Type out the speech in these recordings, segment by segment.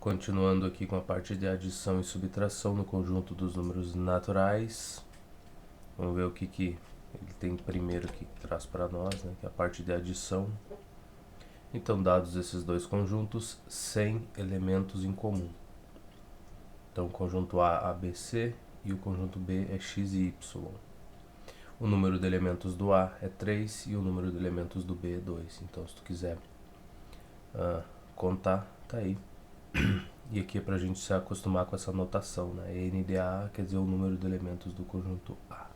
Continuando aqui com a parte de adição e subtração no conjunto dos números naturais. Vamos ver o que ele tem primeiro que traz para nós, né? Que é a parte de adição. Então, dados esses dois conjuntos, 100 elementos em comum. Então, o conjunto A, ABC, e o conjunto B é x e y. O número de elementos do A é 3 e o número de elementos do B é 2. Então, se tu quiser contar, tá aí. E aqui é para a gente se acostumar com essa notação, né? N de A quer dizer o número de elementos do conjunto A.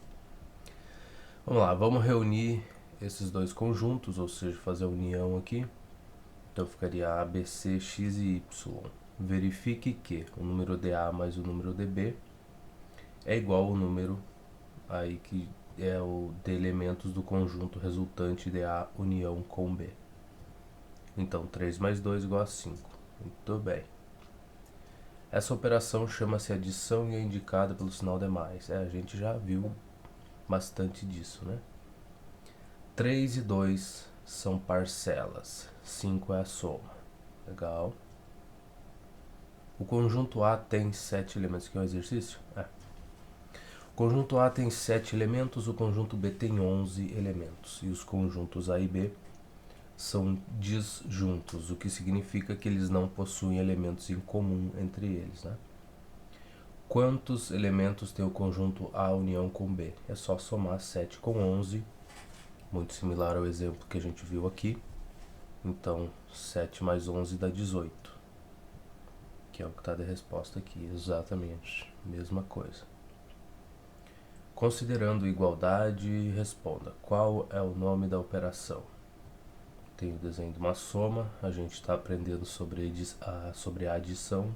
Vamos lá, vamos reunir esses dois conjuntos, ou seja, fazer a união aqui. Então ficaria A, B, C, X e Y. Verifique que o número de A mais o número de B é igual ao número aí que é o de elementos do conjunto resultante de A união com B. Então 3 mais 2 igual a 5. Muito bem. Essa operação chama-se adição e é indicada pelo sinal de mais. A gente já viu bastante disso, né? 3 e 2 são parcelas, 5 é a soma. Legal. O conjunto A tem 7 elementos. Aqui é um exercício? O conjunto A tem 7 elementos, o conjunto B tem 11 elementos. E os conjuntos A e B são disjuntos, o que significa que eles não possuem elementos em comum entre eles, né? Quantos elementos tem o conjunto A união com B? É só somar 7 com 11, muito similar ao exemplo que a gente viu aqui. Então, 7 mais 11 dá 18, que é o que está de resposta aqui, exatamente, mesma coisa. Considerando igualdade, responda, qual é o nome da operação? Tem o desenho de uma soma, a gente está aprendendo sobre a adição,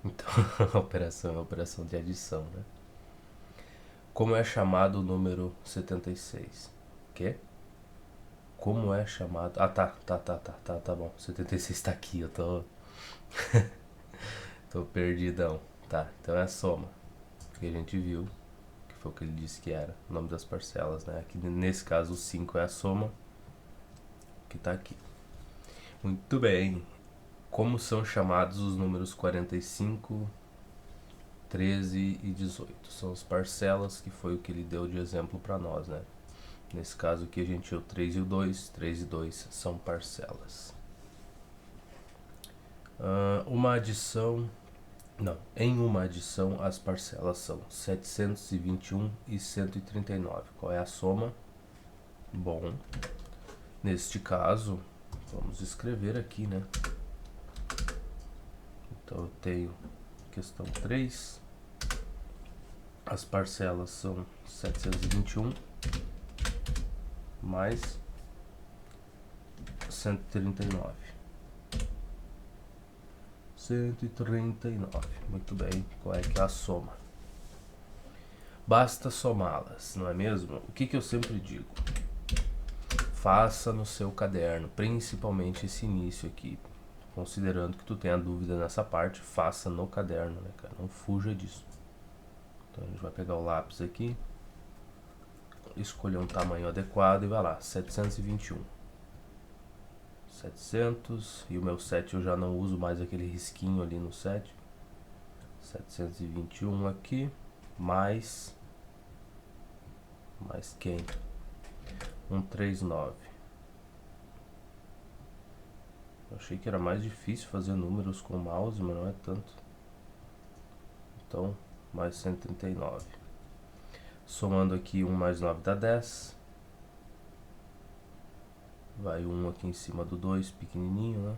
então a operação é a operação de adição, né? Como é chamado o número 76? Quê? Como é chamado... tá bom, 76 tá aqui, eu tô tô perdidão. Tá, então é a soma, que a gente viu, que foi o que ele disse que era, o nome das parcelas, né? Aqui nesse caso o 5 é a soma, que tá aqui. Muito bem. Como são chamados os números 45, 13 e 18? São as parcelas, que foi o que ele deu de exemplo para nós, né? Nesse caso aqui a gente é o 3 e o 2, 3 e 2 são parcelas. Em uma adição as parcelas são 721 e 139. Qual é a soma? Bom, neste caso, vamos escrever aqui, né? Então eu tenho questão 3, as parcelas são 721 mais 139. 139, muito bem, qual é que é a soma? Basta somá-las, não é mesmo? O que eu sempre digo? Faça no seu caderno, principalmente esse início aqui. Considerando que tu tenha dúvida nessa parte, faça no caderno, né, cara? Não fuja disso. Então a gente vai pegar o lápis aqui, escolher um tamanho adequado e vai lá, 721. 700, e o meu 7 eu já não uso mais aquele risquinho ali no 7. 721 aqui, mais quem? 139. Eu achei que era mais difícil fazer números com o mouse, mas não é tanto. Então, mais 139. Somando aqui 1 mais 9 dá 10. Vai 1 aqui em cima do 2, pequenininho, né?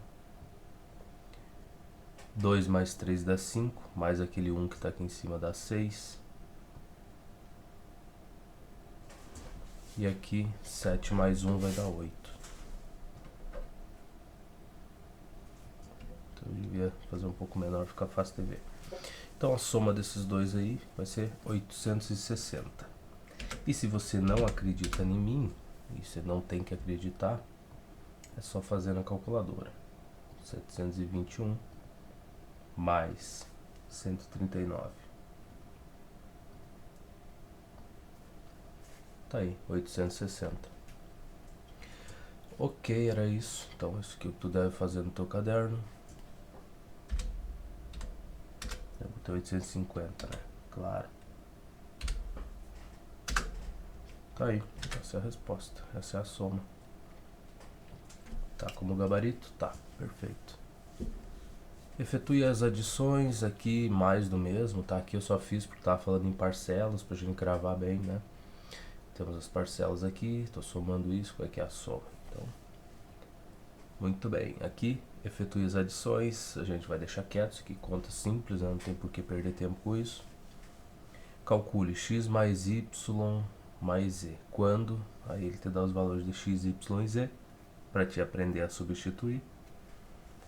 2 mais 3 dá 5, mais aquele 1 que está aqui em cima dá 6. E aqui 7 mais 1 vai dar 8. Então eu devia fazer um pouco menor, ficar fácil de ver. Então a soma desses dois aí vai ser 860. E se você não acredita em mim, e você não tem que acreditar, é só fazer na calculadora. 721 mais 139. Tá aí, 860. Ok, era isso. Então isso que tu deve fazer no teu caderno. ter 850, né? Claro. Tá aí, essa é a resposta, essa é a soma. Tá como gabarito? Tá, perfeito. Efetue as adições aqui, mais do mesmo, tá? Aqui eu só fiz porque tava falando em parcelas, pra gente gravar bem, né? Temos as parcelas aqui, tô somando isso, qual é que é a soma? Então, muito bem, aqui, efetue as adições, a gente vai deixar quieto, isso aqui conta simples, né? Não tem por que perder tempo com isso. Calcule x mais y mais z. Quando? Aí ele te dá os valores de x, y e z, para te aprender a substituir.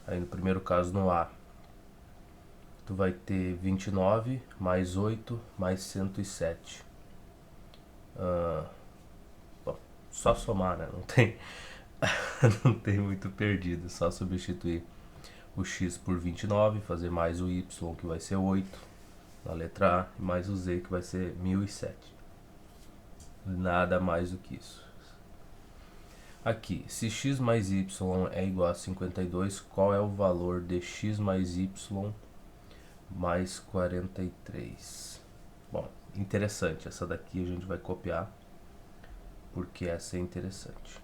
Aí no primeiro caso, no A, tu vai ter 29 mais 8 mais 107. Bom, só somar, né? Não tem, não tem muito perdido. Só substituir o x por 29, fazer mais o y, que vai ser 8, na letra A, e mais o z, que vai ser 1007. Nada mais do que isso. Aqui, se x mais y é igual a 52, qual é o valor de x mais y mais 43? Bom, interessante, essa daqui a gente vai copiar, porque essa é interessante.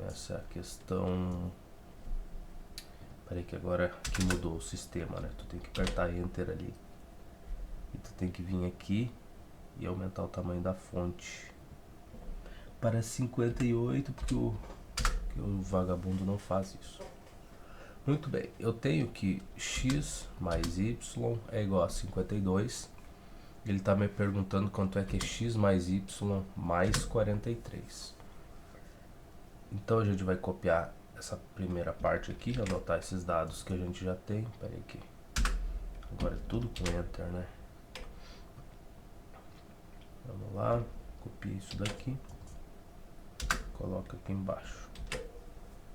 Essa é a questão... Peraí que agora que mudou o sistema, né? Tu tem que apertar Enter ali. E tu tem que vir aqui e aumentar o tamanho da fonte para 58, porque o vagabundo não faz isso. Muito bem, eu tenho que x mais y é igual a 52. Ele está me perguntando quanto é que é x mais y mais 43. Então a gente vai copiar essa primeira parte aqui, anotar esses dados que a gente já tem. Peraí aqui. Agora é tudo com Enter, né? Vamos lá, copia isso daqui, coloca aqui embaixo.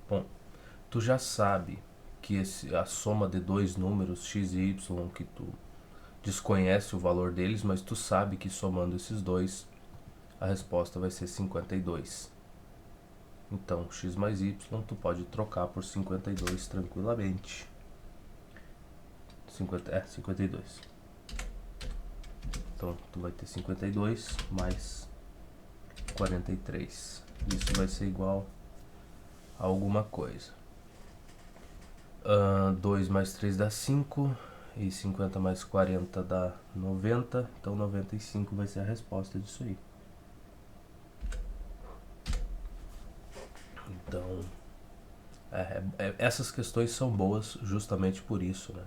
Bom, tu já sabe que a soma de dois números, x e y, que tu desconhece o valor deles, mas tu sabe que somando esses dois, a resposta vai ser 52. Então, x mais y tu pode trocar por 52 tranquilamente. 52. Então, tu vai ter 52 mais 43. Isso vai ser igual a alguma coisa. 2 mais 3 dá 5. E 50 mais 40 dá 90. Então, 95 vai ser a resposta disso aí. Então, essas questões são boas justamente por isso, né?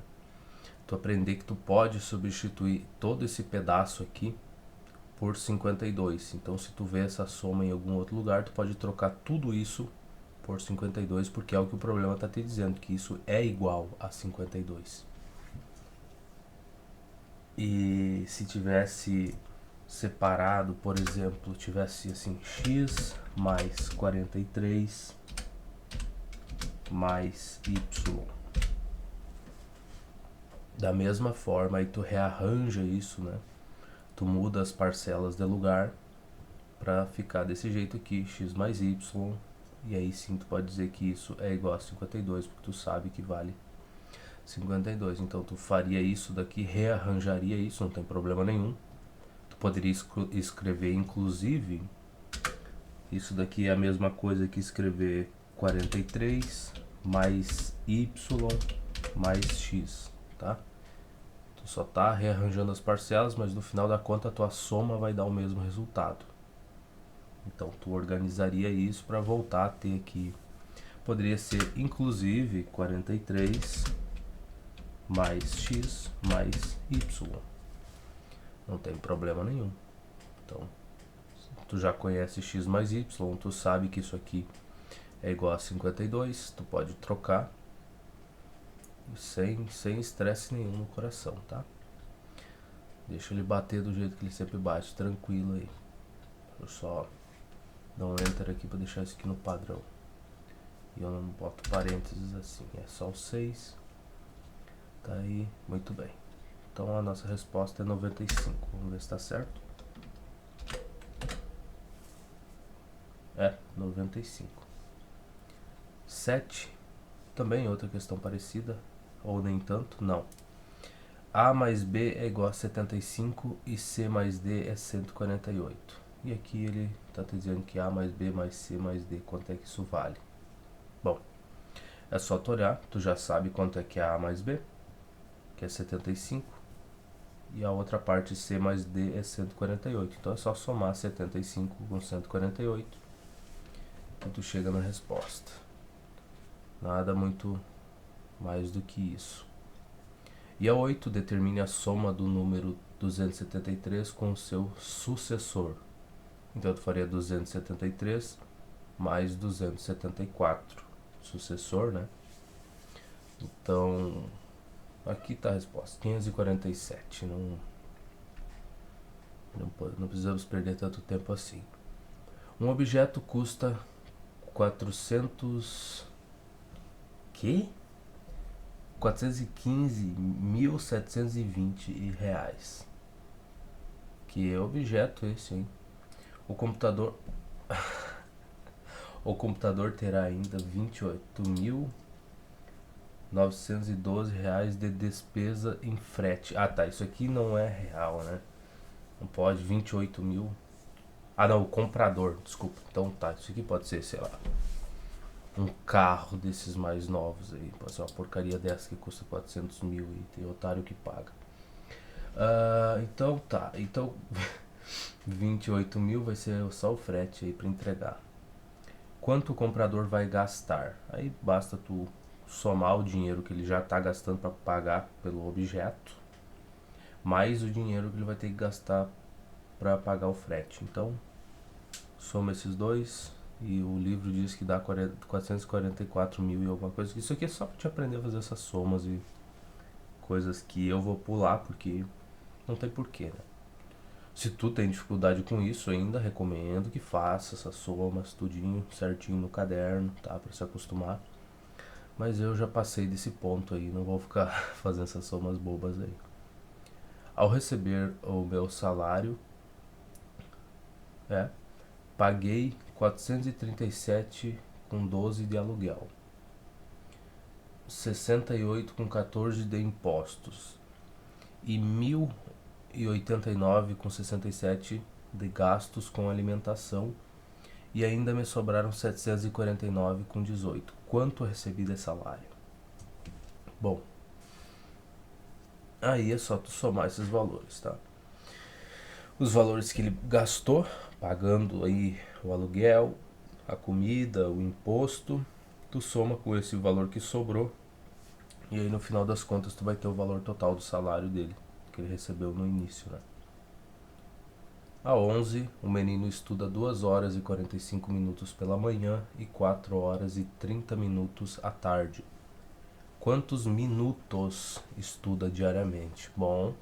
Tu aprender que tu pode substituir todo esse pedaço aqui por 52. Então, se tu vê essa soma em algum outro lugar, tu pode trocar tudo isso por 52, porque é o que o problema está te dizendo, que isso é igual a 52. E se tivesse separado, por exemplo, tivesse assim, x mais 43 mais y. Da mesma forma, aí tu rearranja isso, né? Tu muda as parcelas de lugar para ficar desse jeito aqui, x mais y. E aí sim tu pode dizer que isso é igual a 52, porque tu sabe que vale 52. Então tu faria isso daqui, rearranjaria isso, não tem problema nenhum. Tu poderia escrever, inclusive, isso daqui é a mesma coisa que escrever 43 mais y mais x, tá? Tu só tá rearranjando as parcelas, mas no final da conta a tua soma vai dar o mesmo resultado. Então tu organizaria isso para voltar a ter aqui. Poderia ser inclusive 43 mais x mais y. Não tem problema nenhum. Então, tu já conhece x mais y, tu sabe que isso aqui é igual a 52, tu pode trocar sem estresse nenhum no coração, tá? Deixa ele bater do jeito que ele sempre bate, tranquilo aí. Eu só dar um enter aqui para deixar isso aqui no padrão. E eu não boto parênteses assim, é só o 6. Tá aí, muito bem. Então a nossa resposta é 95. Vamos ver se está certo. É, 95. 7, também outra questão parecida. ou nem tanto? Não. A mais B é igual a 75 e C mais D é 148. E aqui ele está dizendo que A mais B mais C mais D, quanto é que isso vale? Bom, é só tu olhar, tu já sabe quanto é que é A mais B, que é 75, e a outra parte C mais D é 148. Então é só somar 75 com 148 e tu chega na resposta. Nada muito mais do que isso. E a 8, determine a soma do número 273 com o seu sucessor. Então, tu faria 273 mais 274. Sucessor, né? Então, aqui está a resposta. 547. Não precisamos perder tanto tempo assim. Um objeto custa 415.720 reais. Que objeto esse, hein? O computador terá ainda 28.912 reais de despesa em frete. Ah, tá, isso aqui não é real, né? Não pode, 28 mil. Ah, não, o comprador, desculpa. Então tá, isso aqui pode ser, sei lá, um carro desses mais novos aí. Pode ser uma porcaria dessa que custa 400 mil e tem otário que paga. Então tá, então 28 mil vai ser só o frete aí pra entregar. Quanto o comprador vai gastar? Aí basta tu somar o dinheiro que ele já está gastando para pagar pelo objeto, mais o dinheiro que ele vai ter que gastar para pagar o frete. Então, soma esses dois e o livro diz que dá 444 mil e alguma coisa. Isso aqui é só para te aprender a fazer essas somas e coisas que eu vou pular porque não tem porquê, né? Se tu tem dificuldade com isso ainda, recomendo que faça essas somas tudinho certinho no caderno, tá? Pra se acostumar. Mas eu já passei desse ponto aí, não vou ficar fazendo essas somas bobas aí. Ao receber o meu salário, paguei 437,12 de aluguel, 68,14 de impostos e 1.089,67 de gastos com alimentação, e ainda me sobraram 749,18. Quanto eu recebi de salário? Bom, aí é só tu somar esses valores, tá? Os valores que ele gastou, pagando aí o aluguel, a comida, o imposto, tu soma com esse valor que sobrou, e aí no final das contas tu vai ter o valor total do salário dele, que ele recebeu no início, né? A 11, o menino estuda 2 horas e 45 minutos pela manhã e 4 horas e 30 minutos à tarde. Quantos minutos estuda diariamente? Bom,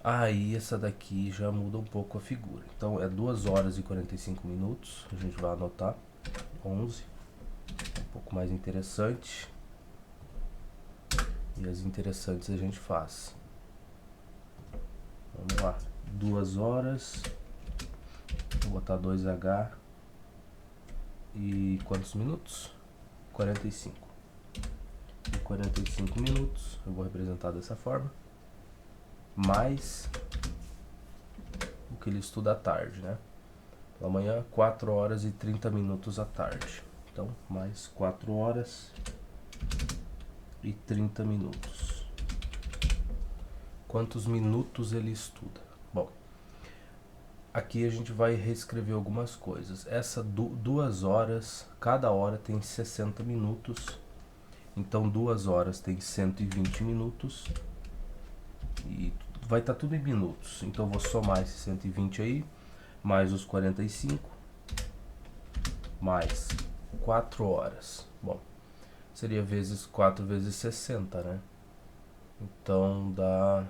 aí essa daqui já muda um pouco a figura. Então é 2 horas e 45 minutos, a gente vai anotar. 11, um pouco mais interessante. E as interessantes a gente faz. Vamos lá. 2 horas, vou botar 2H e quantos minutos? 45. E 45 minutos, eu vou representar dessa forma, mais o que ele estuda à tarde, né? Pela manhã, 4 horas e 30 minutos à tarde. Então, mais 4 horas e 30 minutos. Quantos minutos ele estuda? Bom, aqui a gente vai reescrever algumas coisas. Essa 2 horas, cada hora tem 60 minutos. Então 2 horas tem 120 minutos. E vai estar tudo em minutos. Então eu vou somar esse 120 aí, mais os 45, mais 4 horas. Bom, seria vezes 4 vezes 60, né? Então dá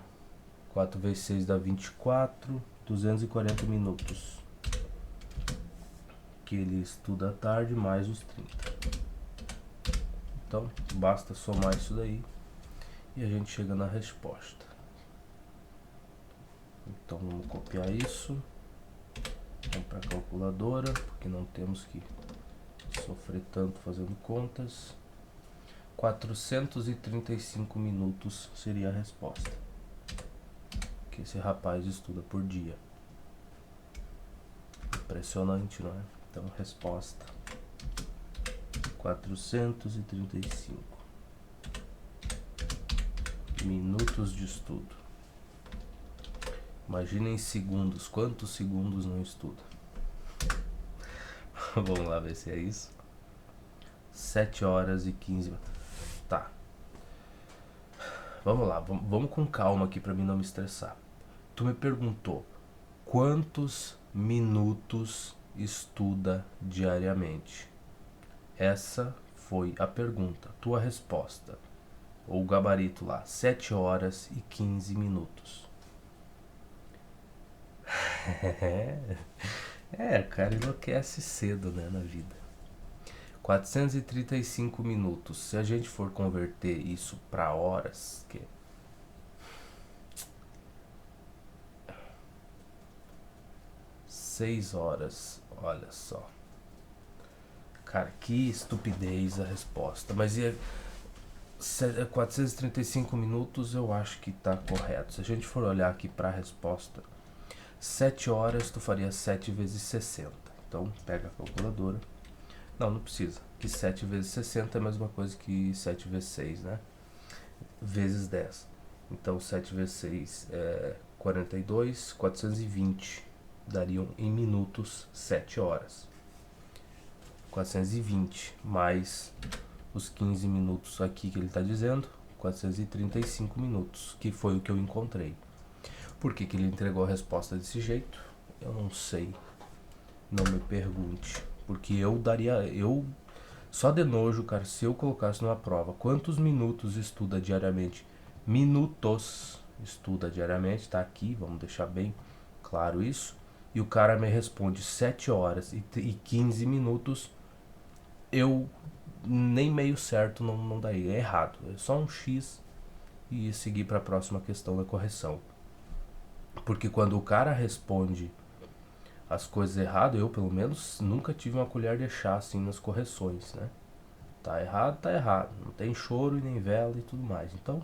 4 vezes 6 dá 24, 240 minutos. Que ele estuda à tarde, mais os 30. Então, basta somar isso daí e a gente chega na resposta. Então, vamos copiar isso. Vamos para a calculadora, porque não temos que sofrer tanto fazendo contas. 435 minutos seria a resposta que esse rapaz estuda por dia. Impressionante, não é? Então, resposta 435 minutos de estudo. Imagina em segundos, quantos segundos não estuda? Vamos lá ver se é isso. 7 horas e 15 minutos. Tá. Vamos lá, vamos com calma aqui pra mim não me estressar. Tu me perguntou quantos minutos estuda diariamente? Essa foi a pergunta. Tua resposta, ou o gabarito lá, 7 horas e 15 minutos. O cara enlouquece cedo, né, na vida. 435 minutos. Se a gente for converter isso para horas, que 6 horas, olha só. Cara, que estupidez a resposta. Mas 435 minutos eu acho que tá correto. Se a gente for olhar aqui para a resposta, 7 horas tu faria 7 vezes 60. Então pega a calculadora. Não precisa. Que 7 vezes 60 é a mesma coisa que 7 vezes 6, né? Vezes 10. Então 7 vezes 6 é 42, 420. Dariam em minutos 7 horas. 420 mais os 15 minutos aqui que ele está dizendo, 435 minutos, que foi o que eu encontrei. Por que ele entregou a resposta desse jeito? Eu não sei. Não me pergunte. Porque eu só de nojo, cara, se eu colocasse numa prova quantos minutos estuda diariamente, minutos estuda diariamente, tá aqui, vamos deixar bem claro isso, e o cara me responde 7 horas e 15 minutos, eu nem meio certo não daria, é errado, é só um X e seguir para a próxima questão da correção. Porque quando o cara responde as coisas erradas, eu pelo menos nunca tive uma colher de chá assim nas correções, né? Tá errado, não tem choro e nem vela e tudo mais. Então,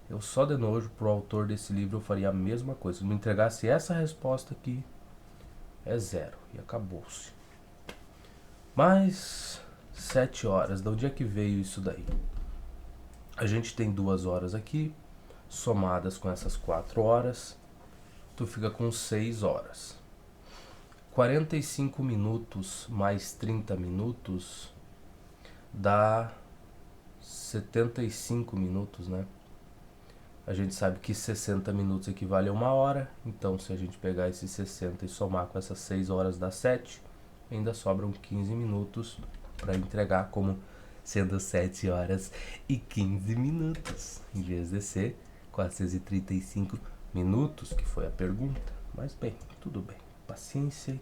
eu só de nojo pro autor desse livro eu faria a mesma coisa. Se me entregasse essa resposta aqui, é 0 e acabou-se. Mas 7 horas, de onde é que veio isso daí? A gente tem 2 horas aqui, somadas com essas 4 horas, tu fica com 6 horas. 45 minutos mais 30 minutos dá 75 minutos, né? A gente sabe que 60 minutos equivale a 1 hora, então se a gente pegar esses 60 e somar com essas 6 horas dá 7, ainda sobram 15 minutos para entregar como sendo 7 horas e 15 minutos, em vez de ser 435 minutos, que foi a pergunta. Mas bem, tudo bem, paciência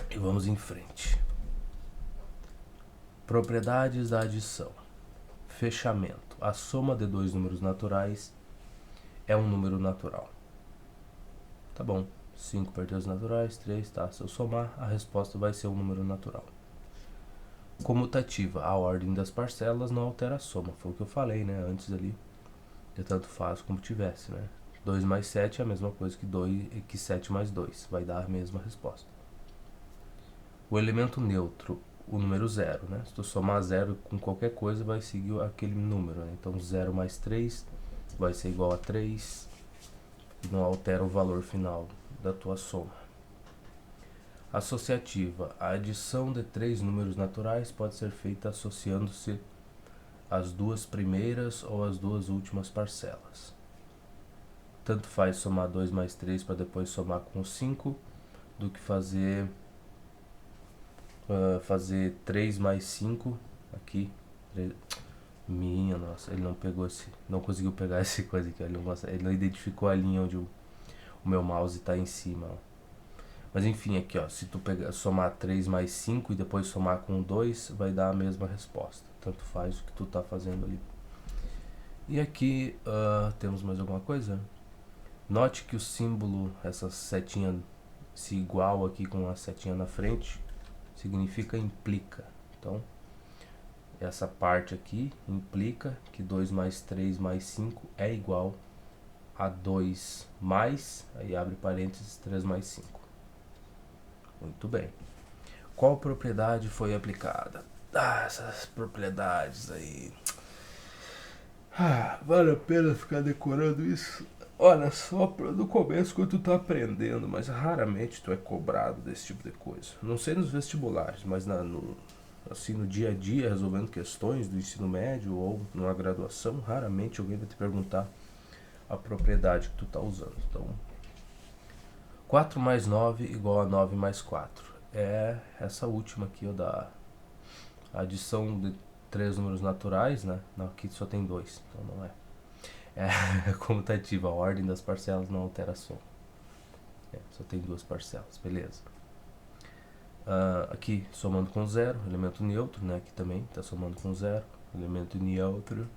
e vamos em frente. Propriedades da adição. Fechamento. A soma de dois números naturais é um número natural. Tá bom. 5 perdidos naturais, 3, tá. Se eu somar, a resposta vai ser um número natural. Comutativa. A ordem das parcelas não altera a soma. Foi o que eu falei, né? Antes ali. De tanto faz como tivesse, né? 2 mais 7 é a mesma coisa que 7 mais 2. Vai dar a mesma resposta. O elemento neutro, o número 0, né? Se tu somar 0 com qualquer coisa, vai seguir aquele número, né? Então 0 mais 3 vai ser igual a 3 e não altera o valor final da tua soma. Associativa. A adição de 3 números naturais pode ser feita associando-se as duas primeiras ou as duas últimas parcelas. Tanto faz somar 2 mais 3 para depois somar com 5 do que fazer 3 mais 5 aqui. 3, minha nossa, ele não pegou não conseguiu pegar essa coisa aqui, ele não identificou a linha onde o meu mouse está em cima, ó. Mas enfim, aqui ó, se tu somar 3 mais 5 e depois somar com 2, vai dar a mesma resposta. Tanto faz o que tu tá fazendo ali. E aqui temos mais alguma coisa? Note que o símbolo, essa setinha se igual aqui com a setinha na frente, significa implica. Então, essa parte aqui implica que 2 mais 3 mais 5 é igual a 2 mais, aí abre parênteses, 3 mais 5. Muito bem. Qual propriedade foi aplicada? Essas propriedades aí. Vale a pena ficar decorando isso? Olha, só no começo quando tu tá aprendendo, mas raramente tu é cobrado desse tipo de coisa. Não sei nos vestibulares, mas assim, no dia a dia, resolvendo questões do ensino médio ou numa graduação, raramente alguém vai te perguntar a propriedade que tu tá usando. Então, 4 mais 9 igual a 9 mais 4. É essa última aqui, ó, da adição de 3 números naturais, né? Não, aqui só tem 2, então não é. É comutativa, a ordem das parcelas não altera a soma. Só tem 2 parcelas, beleza. Aqui somando com 0, elemento neutro, né? Aqui também está somando com 0, elemento neutro.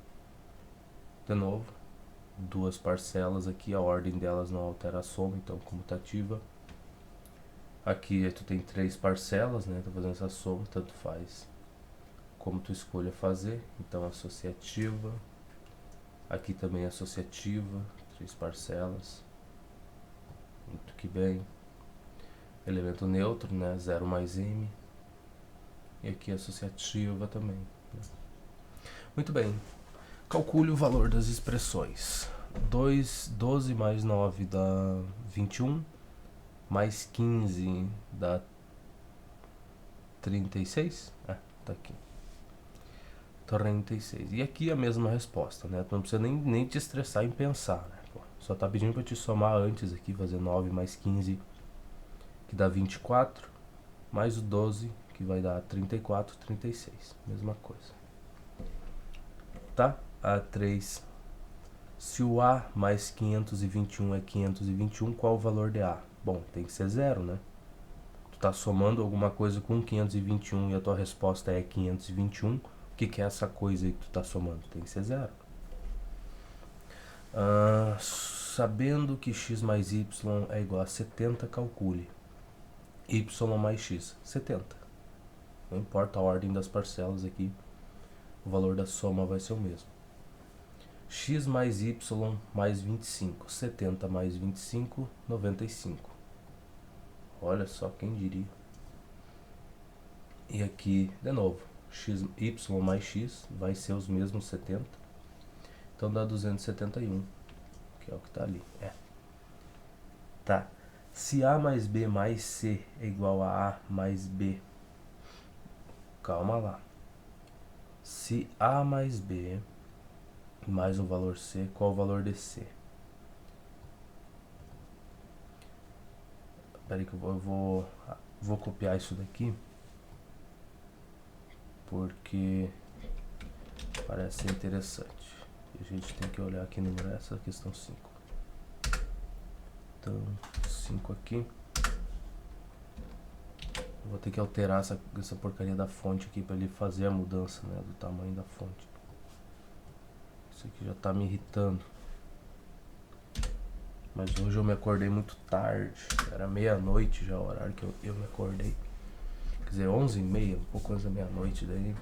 De novo, 2 parcelas aqui, a ordem delas não altera a soma, então comutativa. Aqui tu tem 3 parcelas, né? Tô fazendo essa soma, tanto faz como tu escolha fazer. Então associativa. Aqui também associativa, 3 parcelas. Muito que bem. Elemento neutro, né? 0 mais m. E aqui associativa também. Muito bem. Calcule o valor das expressões. 12 mais 9 dá 21. Mais 15 dá 36. Tá aqui. 36. E aqui a mesma resposta, né? Tu não precisa nem te estressar em pensar, né? Só tá pedindo para te somar antes aqui, fazer 9 mais 15, que dá 24, mais o 12, que vai dar 34, 36. Mesma coisa. Tá? A3. Se o A mais 521 é 521, qual o valor de A? Bom, tem que ser 0, né? Tu tá somando alguma coisa com 521 e a tua resposta é 521. O que é essa coisa aí que tu tá somando? Tem que ser 0. Sabendo que x mais y é igual a 70, calcule. Y mais x, 70. Não importa a ordem das parcelas aqui, o valor da soma vai ser o mesmo. X mais y mais 25. 70 mais 25, 95. Olha só, quem diria. E aqui, de novo, y mais x vai ser os mesmos 70. Então dá 271, que é o que está ali. Tá. Se A mais B mais C é igual a A mais B. Calma lá. Se A mais B mais o valor C, qual o valor de C? Espera aí que eu vou copiar isso daqui, porque parece ser interessante. E a gente tem que olhar aqui no número, essa questão 5. Então, 5 aqui. Eu vou ter que alterar essa porcaria da fonte aqui para ele fazer a mudança, né, do tamanho da fonte. Isso aqui já tá me irritando. Mas hoje eu me acordei muito tarde. Era meia-noite já o horário que eu me acordei. Quer dizer, 11h30, um pouco antes da meia-noite daí.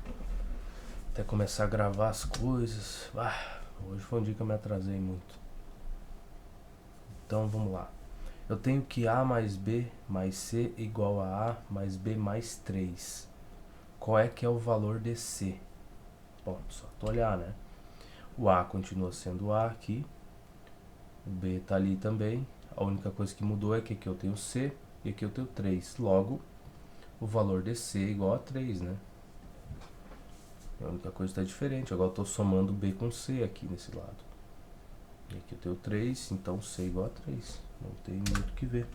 Até começar a gravar as coisas. Hoje foi um dia que eu me atrasei muito. Então vamos lá. Eu tenho que A mais B mais C igual a A mais B mais 3. Qual é que é o valor de C? Bom, só tu olhar, né? O A continua sendo A aqui. O B tá ali também. A única coisa que mudou é que aqui eu tenho C e aqui eu tenho 3. Logo, o valor de C é igual a 3, né? A única coisa que está diferente. Agora eu estou somando B com C aqui nesse lado. E aqui eu tenho 3, então C é igual a 3. Não tem muito o que ver.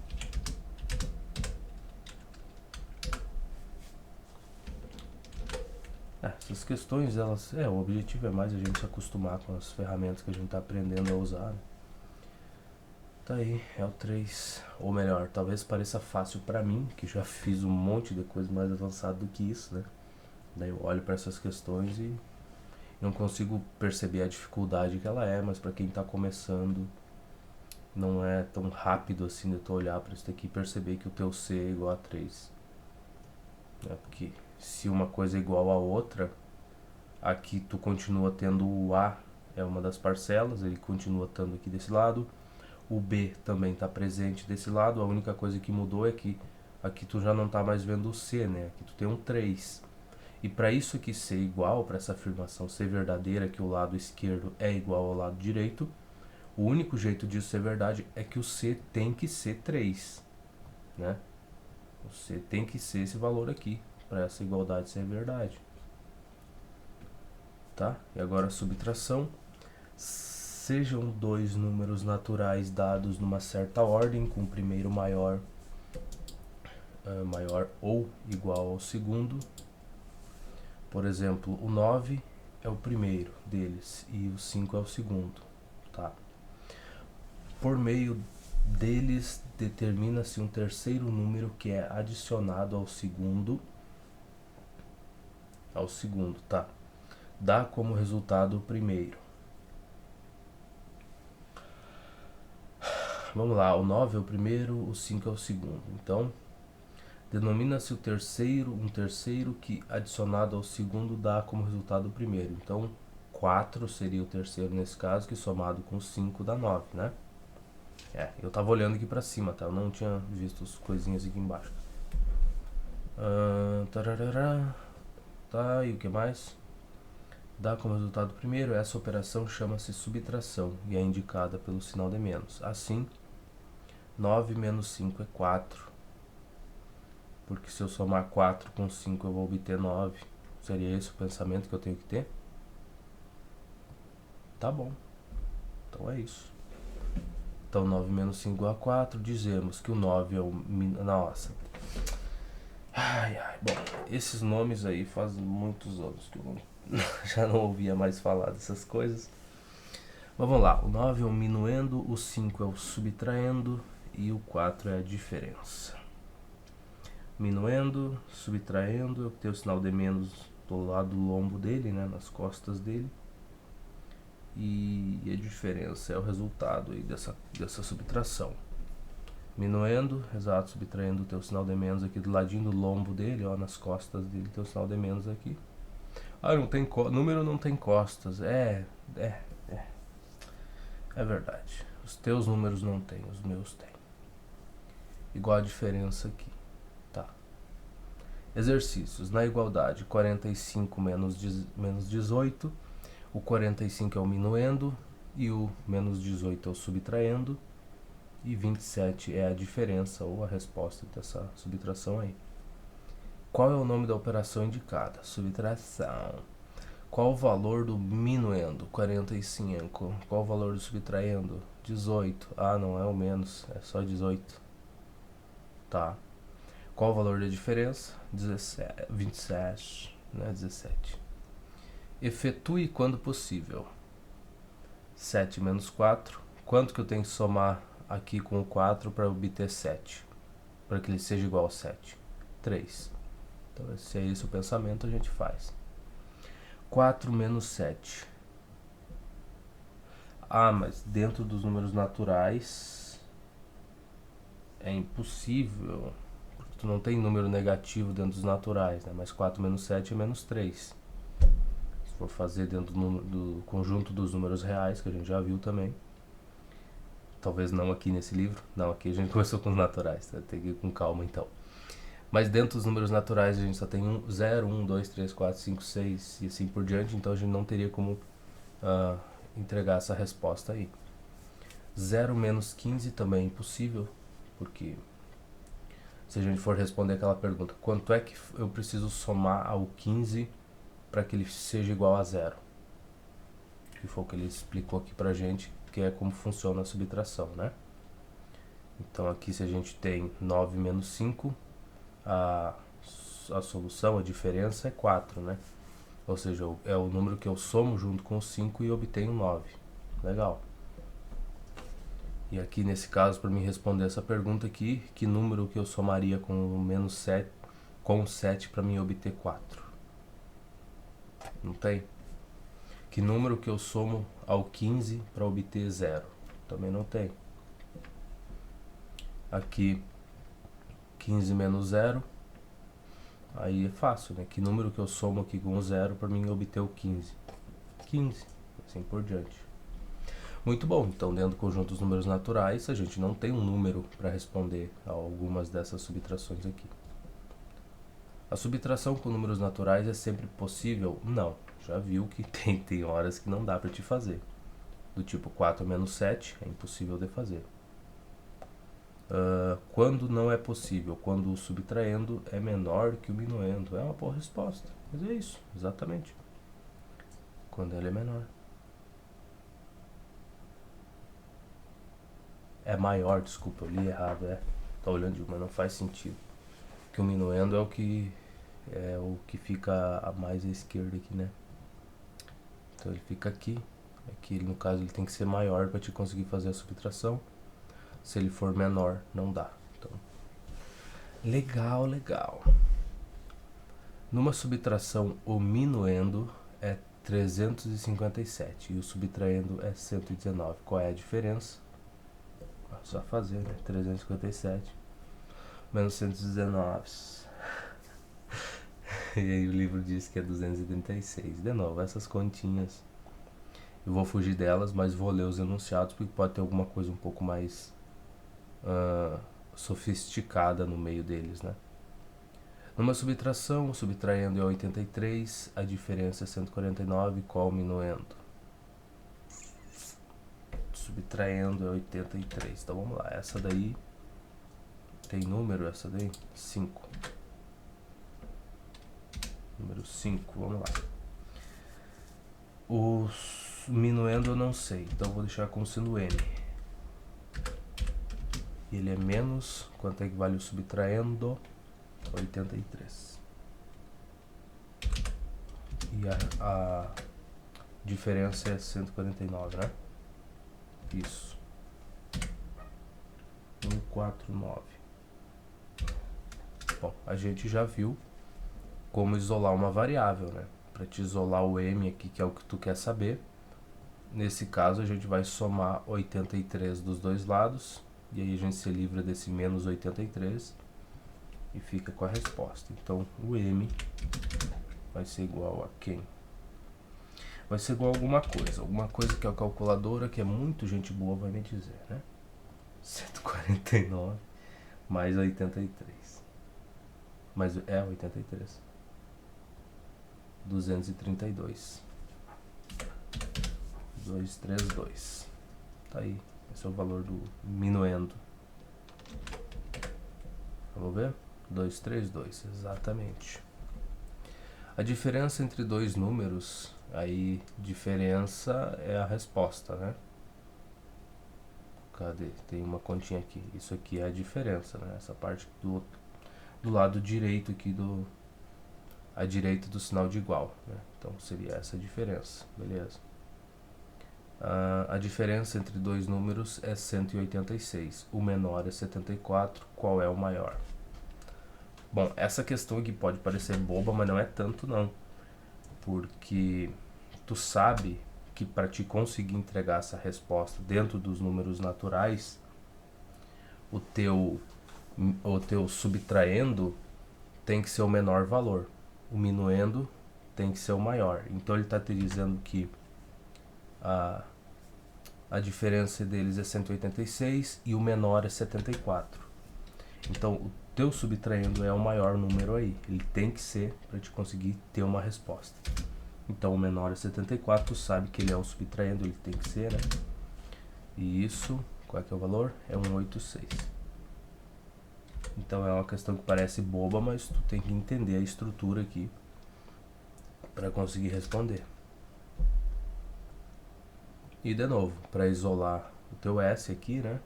Essas questões, elas... o objetivo é mais a gente se acostumar com as ferramentas que a gente está aprendendo a usar, né? Tá aí, é o 3. Ou melhor, talvez pareça fácil pra mim, que já fiz um monte de coisa mais avançada do que isso, né? Daí eu olho para essas questões e não consigo perceber a dificuldade que ela é, mas para quem tá começando, não é tão rápido assim de tu olhar para isso daqui e perceber que o teu C é igual a 3. Porque se uma coisa é igual a outra, Aqui tu continua tendo o A, é uma das parcelas, ele continua estando aqui desse lado. O B também está presente desse lado, a única coisa que mudou é que aqui tu já não está mais vendo o C, né? Aqui tu tem um 3. E para isso aqui ser igual, para essa afirmação ser verdadeira, que o lado esquerdo é igual ao lado direito, o único jeito disso ser verdade é que o C tem que ser 3, né? O C tem que ser esse valor aqui, para essa igualdade ser verdade. Tá? E agora a subtração. Sejam dois números naturais dados numa certa ordem, com o primeiro maior ou igual ao segundo. Por exemplo, o 9 é o primeiro deles e o 5 é o segundo. Tá? Por meio deles, determina-se um terceiro número que é adicionado ao segundo. Tá? Dá como resultado o primeiro. Vamos lá, o 9 é o primeiro, o 5 é o segundo. Então, denomina-se um terceiro que adicionado ao segundo dá como resultado o primeiro. Então, 4 seria o terceiro nesse caso, que somado com 5 dá 9, né? Eu tava olhando aqui pra cima, tá? Eu não tinha visto as coisinhas aqui embaixo. Tá, e o que mais? Dá como resultado o primeiro. Essa operação chama-se subtração e é indicada pelo sinal de menos. Assim, 9 menos 5 é 4. Porque se eu somar 4 com 5 eu vou obter 9. Seria esse o pensamento que eu tenho que ter? Tá bom. Então é isso. Então 9 menos 5 igual a 4. Dizemos que o 9 é o... Nossa. Bom, esses nomes aí faz muitos anos que eu já não ouvia mais falar dessas coisas. Vamos lá. O 9 é o minuendo, o 5 é o subtraindo e o 4 é a diferença. Minuendo, subtraindo, eu tenho o sinal de menos do lado do lombo dele, né, nas costas dele. E a diferença é o resultado aí dessa subtração. Minuendo, exato, subtraindo, tem o sinal de menos aqui do ladinho do lombo dele, ó, nas costas dele tem o sinal de menos aqui. Não tem número não tem costas, é verdade. Os teus números não tem, os meus tem. Igual a diferença aqui. Exercícios. Na igualdade, 45 menos 18, o 45 é o minuendo e o menos 18 é o subtraindo e 27 é a diferença ou a resposta dessa subtração aí. Qual é o nome da operação indicada? Subtração. Qual o valor do minuendo? 45. Qual o valor do subtraindo? 18. Não é o menos, é só 18. Tá. Qual o valor da diferença? 27, né? 17. Efetue quando possível. 7 menos 4. Quanto que eu tenho que somar aqui com o 4 para obter 7? Para que ele seja igual a 7? 3. Então, se é esse o pensamento, a gente faz. 4 menos 7. Mas dentro dos números naturais é impossível. Tu não tem número negativo dentro dos naturais, né? Mas 4 menos 7 é menos 3. Se for fazer dentro do conjunto dos números reais, que a gente já viu também. Talvez não aqui nesse livro. Não, aqui a gente começou com os naturais, tá? Tem que ir com calma então. Mas dentro dos números naturais a gente só tem 0, 1, 2, 3, 4, 5, 6 e assim por diante. Então a gente não teria como entregar essa resposta aí. 0 menos 15 também é impossível, porque... se a gente for responder aquela pergunta, quanto é que eu preciso somar ao 15 para que ele seja igual a 0? Que foi o que ele explicou aqui pra gente, que é como funciona a subtração, né? Então aqui se a gente tem 9 menos 5, a solução, a diferença é 4, né? Ou seja, é o número que eu somo junto com o 5 e obtenho 9. Legal. E aqui nesse caso, para mim responder essa pergunta aqui, que número que eu somaria com o menos 7, com 7 para mim obter 4? Não tem? Que número que eu somo ao 15 para obter 0? Também não tem. Aqui, 15 menos 0. Aí é fácil, né? Que número que eu somo aqui com 0 para mim obter o 15? 15, assim por diante. Muito bom, então dentro do conjunto dos números naturais, a gente não tem um número para responder a algumas dessas subtrações aqui. A subtração com números naturais é sempre possível? Não, já viu que tem horas que não dá para te fazer. Do tipo 4 menos 7 é impossível de fazer. Quando não é possível? Quando o subtraindo é menor que o minuendo. É uma boa resposta, mas é isso, exatamente. Quando ele é menor. É maior, desculpa, eu li errado, Tá olhando, mas não faz sentido. Que o minuendo é o que fica a mais à esquerda aqui, né? Então ele fica aqui. Aqui, no caso, ele tem que ser maior para te conseguir fazer a subtração. Se ele for menor, não dá. Então, legal. Numa subtração, o minuendo é 357 e o subtraindo é 119. Qual é a diferença? Só fazer, né? 357 menos 119. E aí o livro diz que é 236. De novo, essas continhas eu vou fugir delas, mas vou ler os enunciados porque pode ter alguma coisa um pouco mais sofisticada no meio deles, né? Numa subtração, o subtraindo é 83, a diferença é 149, qual o minuendo? Subtraindo é 83. Então vamos lá, essa daí tem número, essa daí? 5. Número 5, vamos lá. O minuendo eu não sei, então vou deixar como sendo n. Ele é menos, quanto é que vale o subtraindo? 83. E a diferença é 149, né? Isso. 149. Bom, a gente já viu como isolar uma variável, né? Para te isolar o m aqui, que é o que tu quer saber. Nesse caso, a gente vai somar 83 dos dois lados. E aí a gente se livra desse menos 83 e fica com a resposta. Então, o m vai ser igual a quem? Vai ser igual a alguma coisa que a calculadora, que é muito gente boa, vai me dizer, né? 149 mais 83. Mas é 83. 232. 232. Tá aí. Esse é o valor do minuendo. Vamos ver? 232, exatamente. A diferença entre dois números, aí diferença é a resposta, né? Cadê? Tem uma continha aqui. Isso aqui é a diferença, né? Essa parte do lado direito aqui à direita do sinal de igual, né? Então seria essa a diferença, beleza? A diferença entre dois números é 186. O menor é 74. Qual é o maior? Bom, essa questão aqui pode parecer boba, mas não é tanto não. Porque tu sabe que para te conseguir entregar essa resposta dentro dos números naturais, o teu subtraindo tem que ser o menor valor. O minuendo tem que ser o maior. Então ele está te dizendo que a diferença deles é 186 e o menor é 74. Então o teu subtraindo é o maior número aí. Ele tem que ser para te conseguir ter uma resposta. Então o menor é 74, tu sabe que ele é um subtraindo, ele tem que ser, né? E isso, qual é que é o valor? É 186. Então é uma questão que parece boba, mas tu tem que entender a estrutura aqui para conseguir responder. E de novo, para isolar o teu S aqui, né?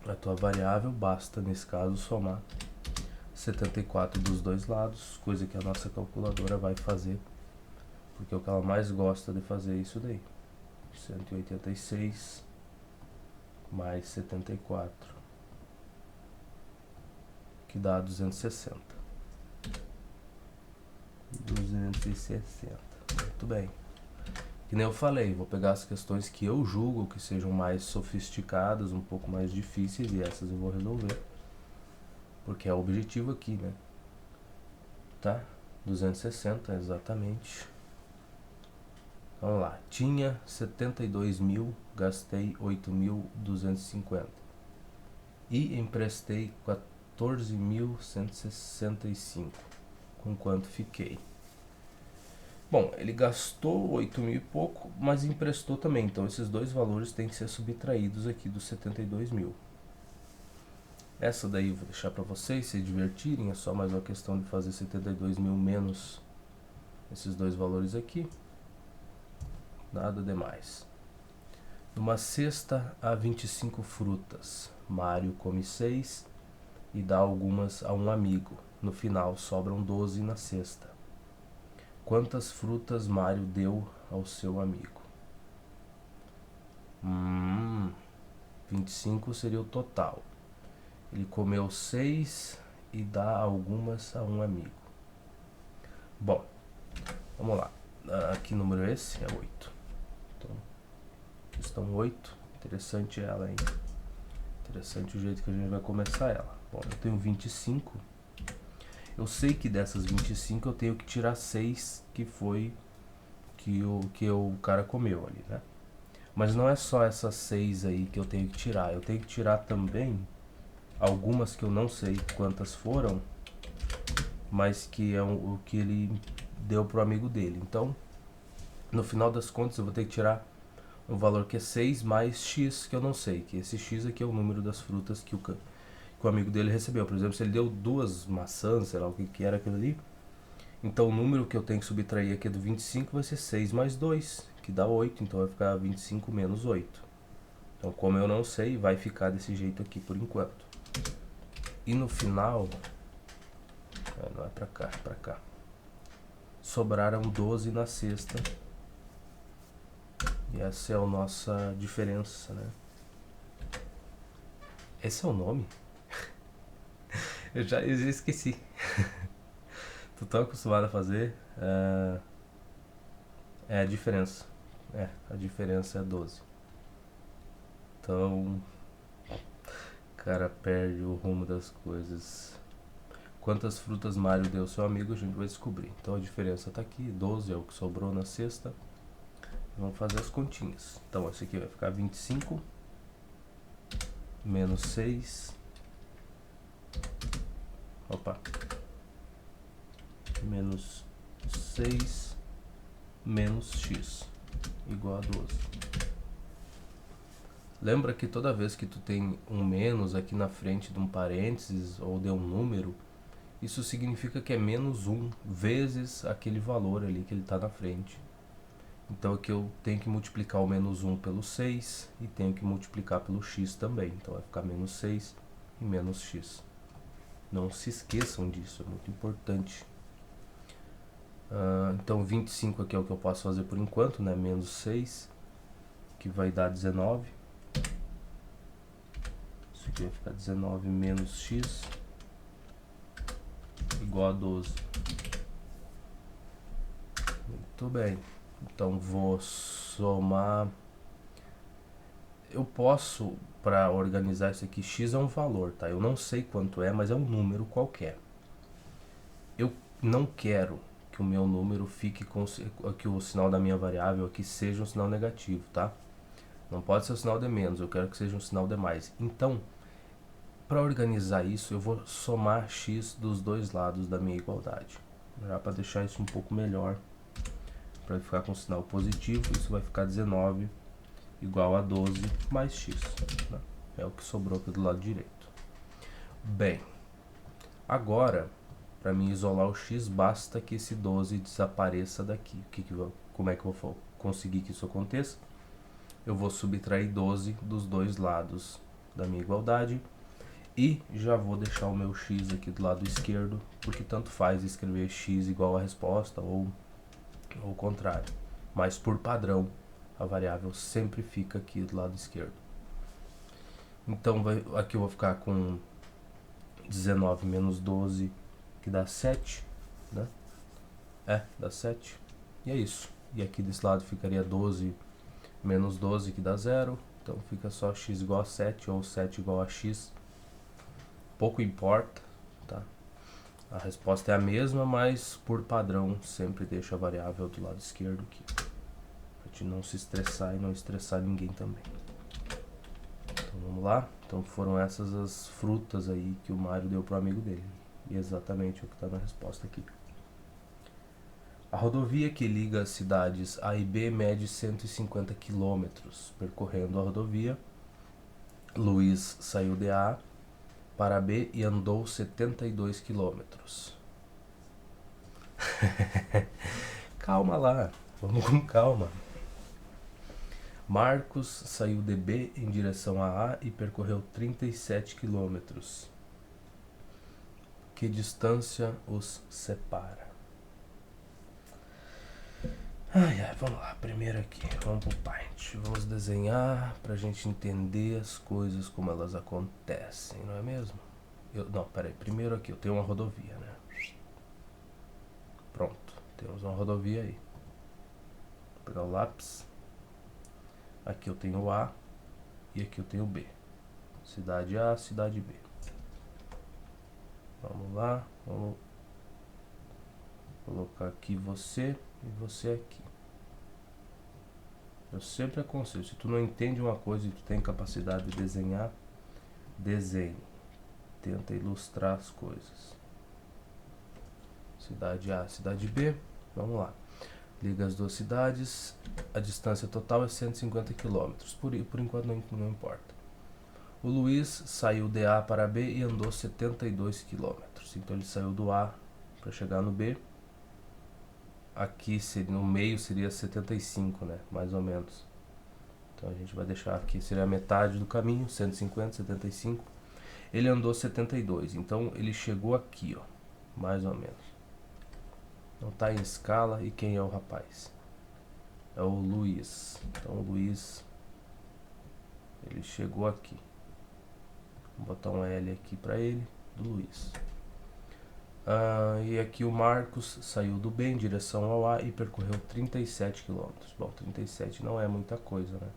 A tua variável, basta nesse caso somar 74 dos dois lados, coisa que a nossa calculadora vai fazer, porque o que ela mais gosta de fazer é isso daí. 186 mais 74, que dá 260. 260. Muito bem. Que nem eu falei, vou pegar as questões que eu julgo que sejam mais sofisticadas, um pouco mais difíceis, e essas eu vou resolver. Porque é o objetivo aqui, né? tá? 260, exatamente. Vamos lá. Tinha 72 mil, gastei 8.250. E emprestei 14.165. Com quanto fiquei? Bom, ele gastou 8 mil e pouco, mas emprestou também. Então esses dois valores têm que ser subtraídos aqui dos 72 mil. Essa daí eu vou deixar para vocês se divertirem. É só mais uma questão de fazer 72 mil menos esses dois valores aqui. Nada demais. Numa cesta há 25 frutas. Mário come 6 e dá algumas a um amigo. No final sobram 12 na cesta. Quantas frutas Mário deu ao seu amigo? 25 seria o total. Ele comeu 6 e dá algumas a um amigo. Bom, vamos lá. Que número é esse? É 8. Então, questão 8. Interessante ela, hein? Interessante o jeito que a gente vai começar ela. Bom, eu tenho 25. Eu sei que dessas 25 eu tenho que tirar 6, que foi que o cara comeu ali, né? Mas não é só essas 6 aí que eu tenho que tirar. Eu tenho que tirar também algumas que eu não sei quantas foram, mas que é o que ele deu pro amigo dele. Então, no final das contas, eu vou ter que tirar um valor que é 6 mais x que eu não sei, que esse x aqui é o número das frutas que o amigo dele recebeu. Por exemplo, se ele deu 2 maçãs, sei lá o que era aquilo ali, então o número que eu tenho que subtrair aqui do 25 vai ser 6 mais 2, que dá 8, então vai ficar 25 menos 8. Então, como eu não sei, vai ficar desse jeito aqui por enquanto. E no final, não é pra cá, é pra cá. Sobraram 12 na cesta. E essa é a nossa diferença, né? Esse é o nome? eu já esqueci. Tô tão acostumado a fazer. É a diferença. A diferença é 12. Então, o cara perde o rumo das coisas. Quantas frutas Mário deu ao seu amigo, a gente vai descobrir. Então a diferença tá aqui, 12 é o que sobrou na cesta. Vamos fazer as continhas. Então esse aqui vai ficar 25 menos 6. Opa. Menos 6 menos x igual a 12. Lembra que toda vez que tu tem um menos aqui na frente de um parênteses ou de um número, isso significa que é menos 1 vezes aquele valor ali que ele está na frente. Então aqui eu tenho que multiplicar o menos 1 pelo 6 e tenho que multiplicar pelo x também. Então vai ficar menos 6 e menos x. Não se esqueçam disso, é muito importante. Então 25 aqui é o que eu posso fazer por enquanto, né? Menos 6, que vai dar 19. Isso aqui vai ficar 19 menos x igual a 12. Muito bem. Então vou somar. Eu posso, para organizar isso aqui, x é um valor, tá? Eu não sei quanto é, mas é um número qualquer. Eu não quero que o meu número fique com que o sinal da minha variável aqui seja um sinal negativo, tá? Não pode ser um sinal de menos, eu quero que seja um sinal de mais. Então, para organizar isso, eu vou somar x dos dois lados da minha igualdade. Já para deixar isso um pouco melhor, para ficar com sinal positivo, isso vai ficar 19 igual a 12 mais x, né? É o que sobrou aqui do lado direito. Bem, agora, para mim isolar o x, basta que esse 12 desapareça daqui. Como é que eu vou conseguir que isso aconteça? Eu vou subtrair 12 dos dois lados da minha igualdade e já vou deixar o meu x aqui do lado esquerdo, porque tanto faz escrever x igual a resposta ou o contrário. Mas por padrão, a variável sempre fica aqui do lado esquerdo. Então aqui eu vou ficar com 19 menos 12, que dá 7, né? Dá 7. E é isso. E aqui desse lado ficaria 12 menos 12, que dá 0. Então fica só x igual a 7 ou 7 igual a x. Pouco importa, tá? A resposta é a mesma, mas por padrão sempre deixa a variável do lado esquerdo aqui. Pra gente não se estressar e não estressar ninguém também. Então vamos lá. Então foram essas as frutas aí que o Mário deu pro amigo dele. E exatamente o que está na resposta aqui. A rodovia que liga as cidades A e B mede 150 km. Percorrendo a rodovia, Luiz saiu de A para B e andou 72 km. Calma lá, vamos com calma. Marcos saiu de B em direção a A e percorreu 37 km. Que distância os separa? Vamos lá, primeiro aqui, vamos pro Paint. Vamos desenhar pra gente entender as coisas como elas acontecem, não é mesmo? Primeiro aqui eu tenho uma rodovia, né? Pronto, temos uma rodovia aí. Vou pegar o lápis. Aqui eu tenho A e aqui eu tenho B. Cidade A, cidade B. Vamos lá, vamos colocar aqui você e você aqui. Eu sempre aconselho, se tu não entende uma coisa e tu tem capacidade de desenhar, desenhe. Tenta ilustrar as coisas. Cidade A, cidade B, vamos lá. Liga as duas cidades, a distância total é 150 km, por enquanto não importa. O Luiz saiu de A para B e andou 72 km, então ele saiu do A para chegar no B. Aqui no meio seria 75, né, mais ou menos. Então a gente vai deixar aqui, seria a metade do caminho, 150, 75. Ele andou 72, então ele chegou aqui, ó, mais ou menos. Não tá em escala. E quem é o rapaz? É o Luiz. Então o Luiz, ele chegou aqui. Vou botar um L aqui pra ele, do Luiz. E aqui o Marcos saiu do B em direção ao A e percorreu 37 km. Bom, 37 não é muita coisa, né?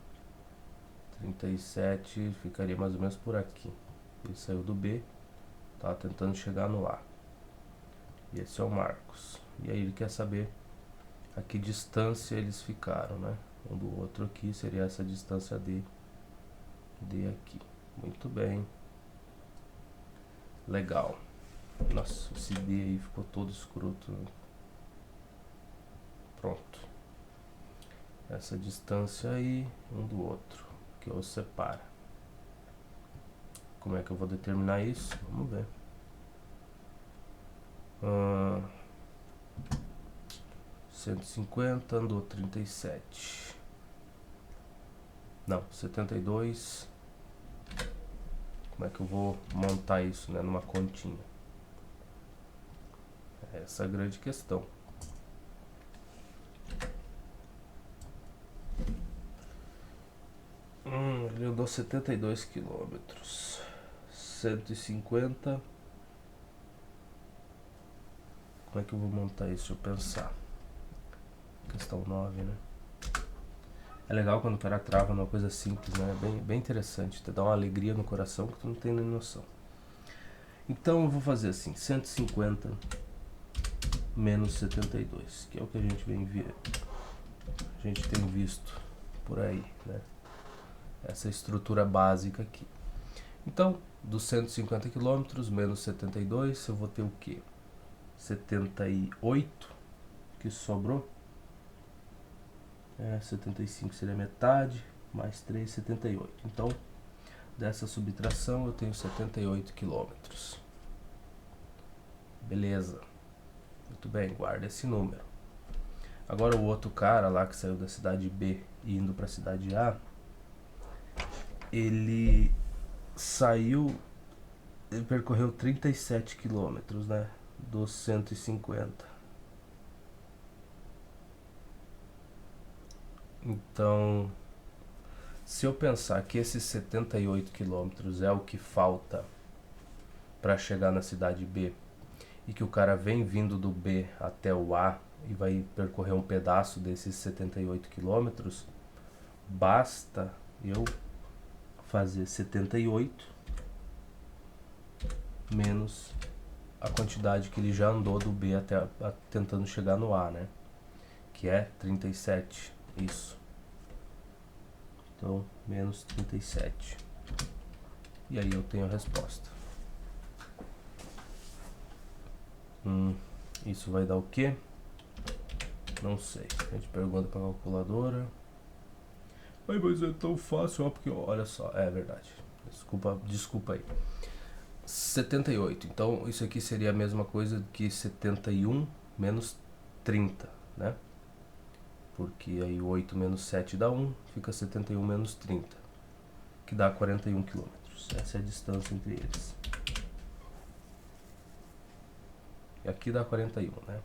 37 ficaria mais ou menos por aqui. Ele saiu do B, tá tentando chegar no A. E esse é o Marcos. E aí ele quer saber a que distância eles ficaram, né? Um do outro aqui seria essa distância D aqui. Muito bem. Legal. Nossa, esse D aí ficou todo escroto, né? Pronto. Essa distância aí, um do outro, que os separa. Como é que eu vou determinar isso? Vamos ver. 150 andou 37. Não, 72. Como é que eu vou montar isso, né, numa continha? Essa é a grande questão. Ele andou 72 quilômetros. 150. Como é que eu vou montar isso? Deixa eu pensar. Questão 9, né? É legal quando o cara trava numa coisa simples, né? Bem interessante. Te dá uma alegria no coração que tu não tem nem noção. Então eu vou fazer assim, 150 menos 72, que é o que a gente a gente tem visto por aí, né? Essa estrutura básica aqui. Então, dos 150 km menos 72, eu vou ter o quê? 78 que sobrou. 75 seria metade, mais 3, 78. Então, dessa subtração eu tenho 78 quilômetros. Beleza. Muito bem, guarda esse número. Agora o outro cara lá que saiu da cidade B e indo para a cidade A, ele percorreu 37 quilômetros, né, dos 150. Então, se eu pensar que esses 78 quilômetros é o que falta para chegar na cidade B e que o cara vem vindo do B até o A e vai percorrer um pedaço desses 78 quilômetros, basta eu fazer 78 menos a quantidade que ele já andou do B até tentando chegar no A, né? Que é 37, isso. Então, menos 37. E aí eu tenho a resposta. Isso vai dar o quê? Não sei. A gente pergunta para a calculadora. Ai, mas é tão fácil, ó, porque olha só, é verdade. Desculpa aí. 78. Então, isso aqui seria a mesma coisa que 71 menos 30, né? Porque aí 8 menos 7 dá 1, fica 71 menos 30, que dá 41 km. Essa é a distância entre eles. E aqui dá 41, né?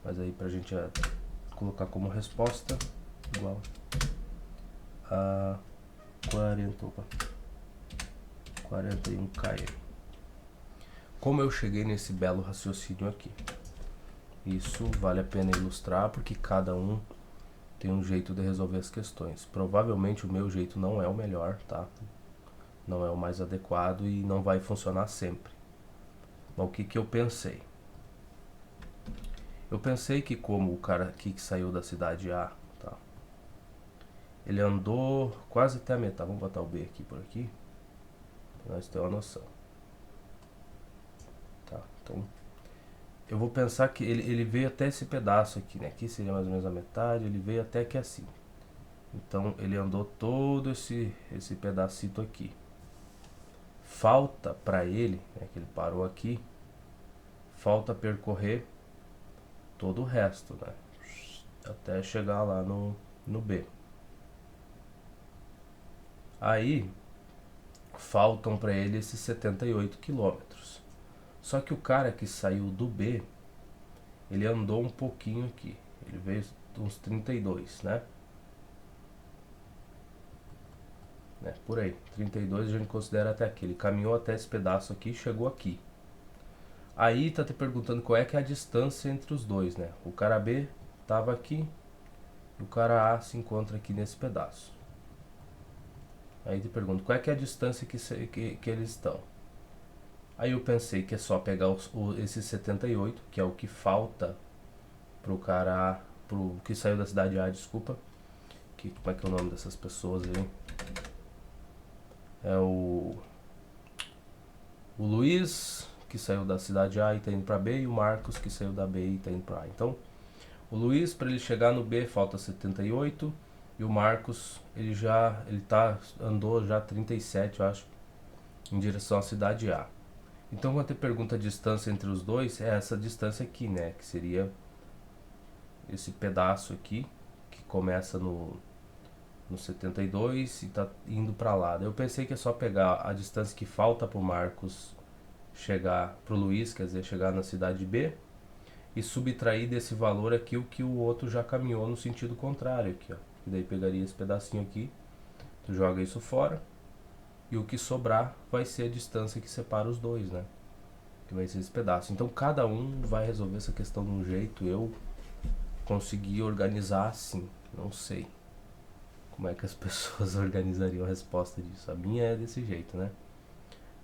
Mas aí pra gente colocar como resposta, igual a 41 km. Como eu cheguei nesse belo raciocínio aqui? Isso vale a pena ilustrar porque cada um tem um jeito de resolver as questões. Provavelmente o meu jeito não é o melhor, tá? Não é o mais adequado e não vai funcionar sempre. Mas o que eu pensei? Eu pensei que como o cara aqui que saiu da cidade A, tá? Ele andou quase até a metade. Vamos botar o B aqui por aqui, pra nós ter uma noção. Tá, então eu vou pensar que ele veio até esse pedaço aqui, né? Aqui seria mais ou menos a metade, ele veio até aqui assim. Então ele andou todo esse pedacito aqui. Falta para ele, né, que ele parou aqui, falta percorrer todo o resto, né? Até chegar lá no B. Aí faltam para ele esses 78 quilômetros. Só que o cara que saiu do B, ele andou um pouquinho aqui. Ele veio uns 32, né? Por aí, 32 a gente considera até aqui. Ele caminhou até esse pedaço aqui e chegou aqui. Aí tá te perguntando qual é que é a distância entre os dois, né? O cara B tava aqui e o cara A se encontra aqui nesse pedaço. Aí te pergunto, qual é que é a distância que eles estão? Aí eu pensei que é só pegar esse 78, que é o que falta pro cara A, pro que saiu da cidade A, desculpa. Como é que é o nome dessas pessoas aí? É o Luiz, que saiu da cidade A e tá indo para B, e o Marcos, que saiu da B e tá indo para A. Então, o Luiz, para ele chegar no B, falta 78, e o Marcos, ele andou já 37, eu acho, em direção à cidade A. Então, quando você pergunta a distância entre os dois, é essa distância aqui, né, que seria esse pedaço aqui, que começa no 72 e tá indo para lá. Eu pensei que é só pegar a distância que falta pro Marcos chegar, pro Luiz, quer dizer, chegar na cidade B, e subtrair desse valor aqui o que o outro já caminhou no sentido contrário aqui, ó. E daí pegaria esse pedacinho aqui, tu joga isso fora, e o que sobrar vai ser a distância que separa os dois, né? Que vai ser esse pedaço. Então cada um vai resolver essa questão de um jeito. Eu consegui organizar assim, não sei como é que as pessoas organizariam a resposta disso. A minha é desse jeito, né?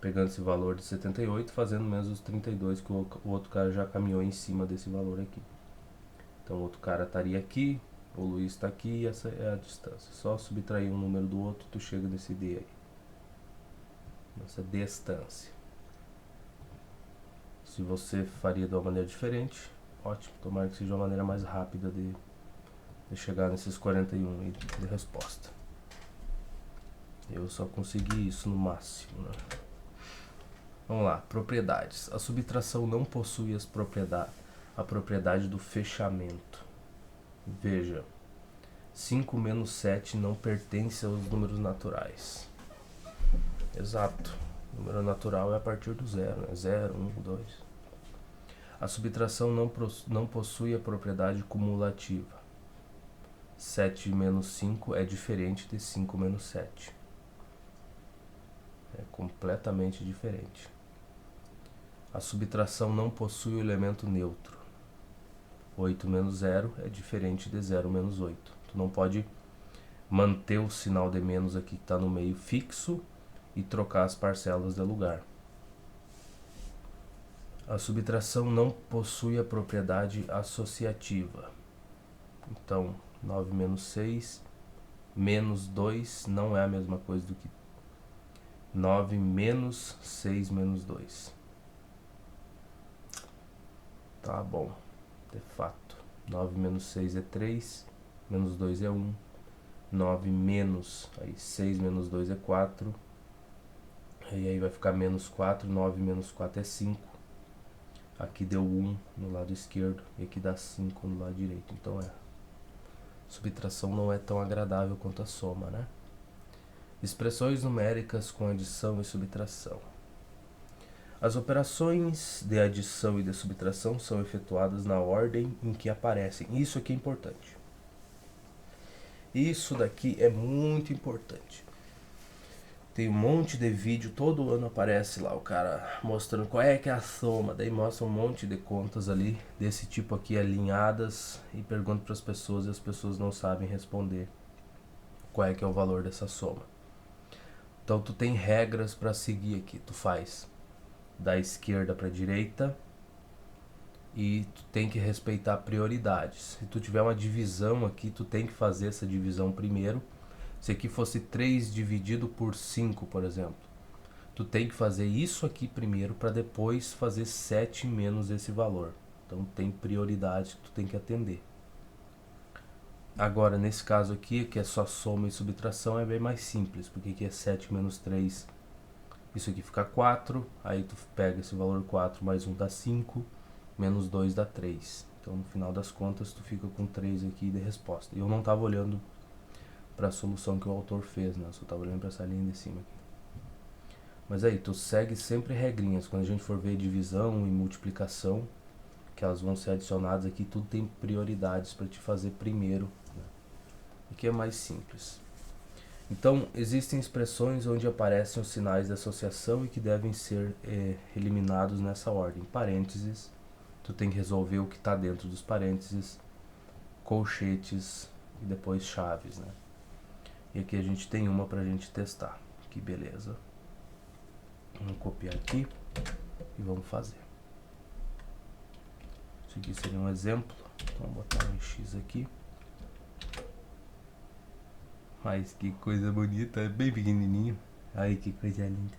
Pegando esse valor de 78, fazendo menos os 32 que o outro cara já caminhou em cima desse valor aqui. Então o outro cara estaria aqui, o Luiz está aqui e essa é a distância. Só subtrair um número do outro, tu chega nesse D aí. Nessa distância. Se você faria de uma maneira diferente, ótimo. Tomara que seja uma maneira mais rápida de chegar nesses 41 de resposta. Eu só consegui isso no máximo, né? Vamos lá, propriedades. A subtração não possui a propriedade do fechamento. Veja, 5 menos 7 não pertence aos números naturais. Exato. O número natural é a partir do zero, né? 0, 1, 2. A subtração não possui a propriedade cumulativa. 7 menos 5 é diferente de 5 menos 7. É completamente diferente. A subtração não possui o elemento neutro. 8 menos 0 é diferente de 0 menos 8. Tu não pode manter o sinal de menos aqui que está no meio fixo e trocar as parcelas de lugar. A subtração não possui a propriedade associativa. Então, 9 menos 6 menos 2 não é a mesma coisa do que 9 menos 6 menos 2. Tá bom, de fato. 9 menos 6 é 3, menos 2 é 1. 9 menos, aí 6 menos 2 é 4. E aí vai ficar menos 4, 9 menos 4 é 5. Aqui deu 1 no lado esquerdo e aqui dá 5 no lado direito. Então subtração não é tão agradável quanto a soma, né? Expressões numéricas com adição e subtração. As operações de adição e de subtração são efetuadas na ordem em que aparecem. Isso aqui é importante. Isso daqui é muito importante. Tem um monte de vídeo, todo ano aparece lá o cara mostrando qual é que é a soma, daí mostra um monte de contas ali, desse tipo aqui, alinhadas, e pergunta para as pessoas e as pessoas não sabem responder qual é que é o valor dessa soma. Então tu tem regras para seguir aqui, tu faz da esquerda para a direita e tu tem que respeitar prioridades. Se tu tiver uma divisão aqui, tu tem que fazer essa divisão primeiro. Se aqui fosse 3 dividido por 5, por exemplo, tu tem que fazer isso aqui primeiro para depois fazer 7 menos esse valor. Então tem prioridade que tu tem que atender. Agora, nesse caso aqui, que é só soma e subtração, é bem mais simples, porque aqui é 7 menos 3, isso aqui fica 4, aí tu pega esse valor 4 mais 1 dá 5, menos 2 dá 3. Então, no final das contas, tu fica com 3 aqui de resposta. E eu não estava olhando para a solução que o autor fez, né? Eu só estava olhando para essa linha de cima aqui. Mas aí, tu segue sempre regrinhas. Quando a gente for ver divisão e multiplicação, que elas vão ser adicionadas aqui, tudo tem prioridades para te fazer primeiro, né? Aqui é mais simples. Então, existem expressões onde aparecem os sinais de associação e que devem ser eliminados nessa ordem. Parênteses, tu tem que resolver o que está dentro dos parênteses, colchetes e depois chaves, né? E aqui a gente tem uma para a gente testar. Que beleza. Vamos copiar aqui e vamos fazer. Isso aqui seria um exemplo. Então, vou botar um X aqui. Mas que coisa bonita, é bem pequenininho. Ai, que coisa linda.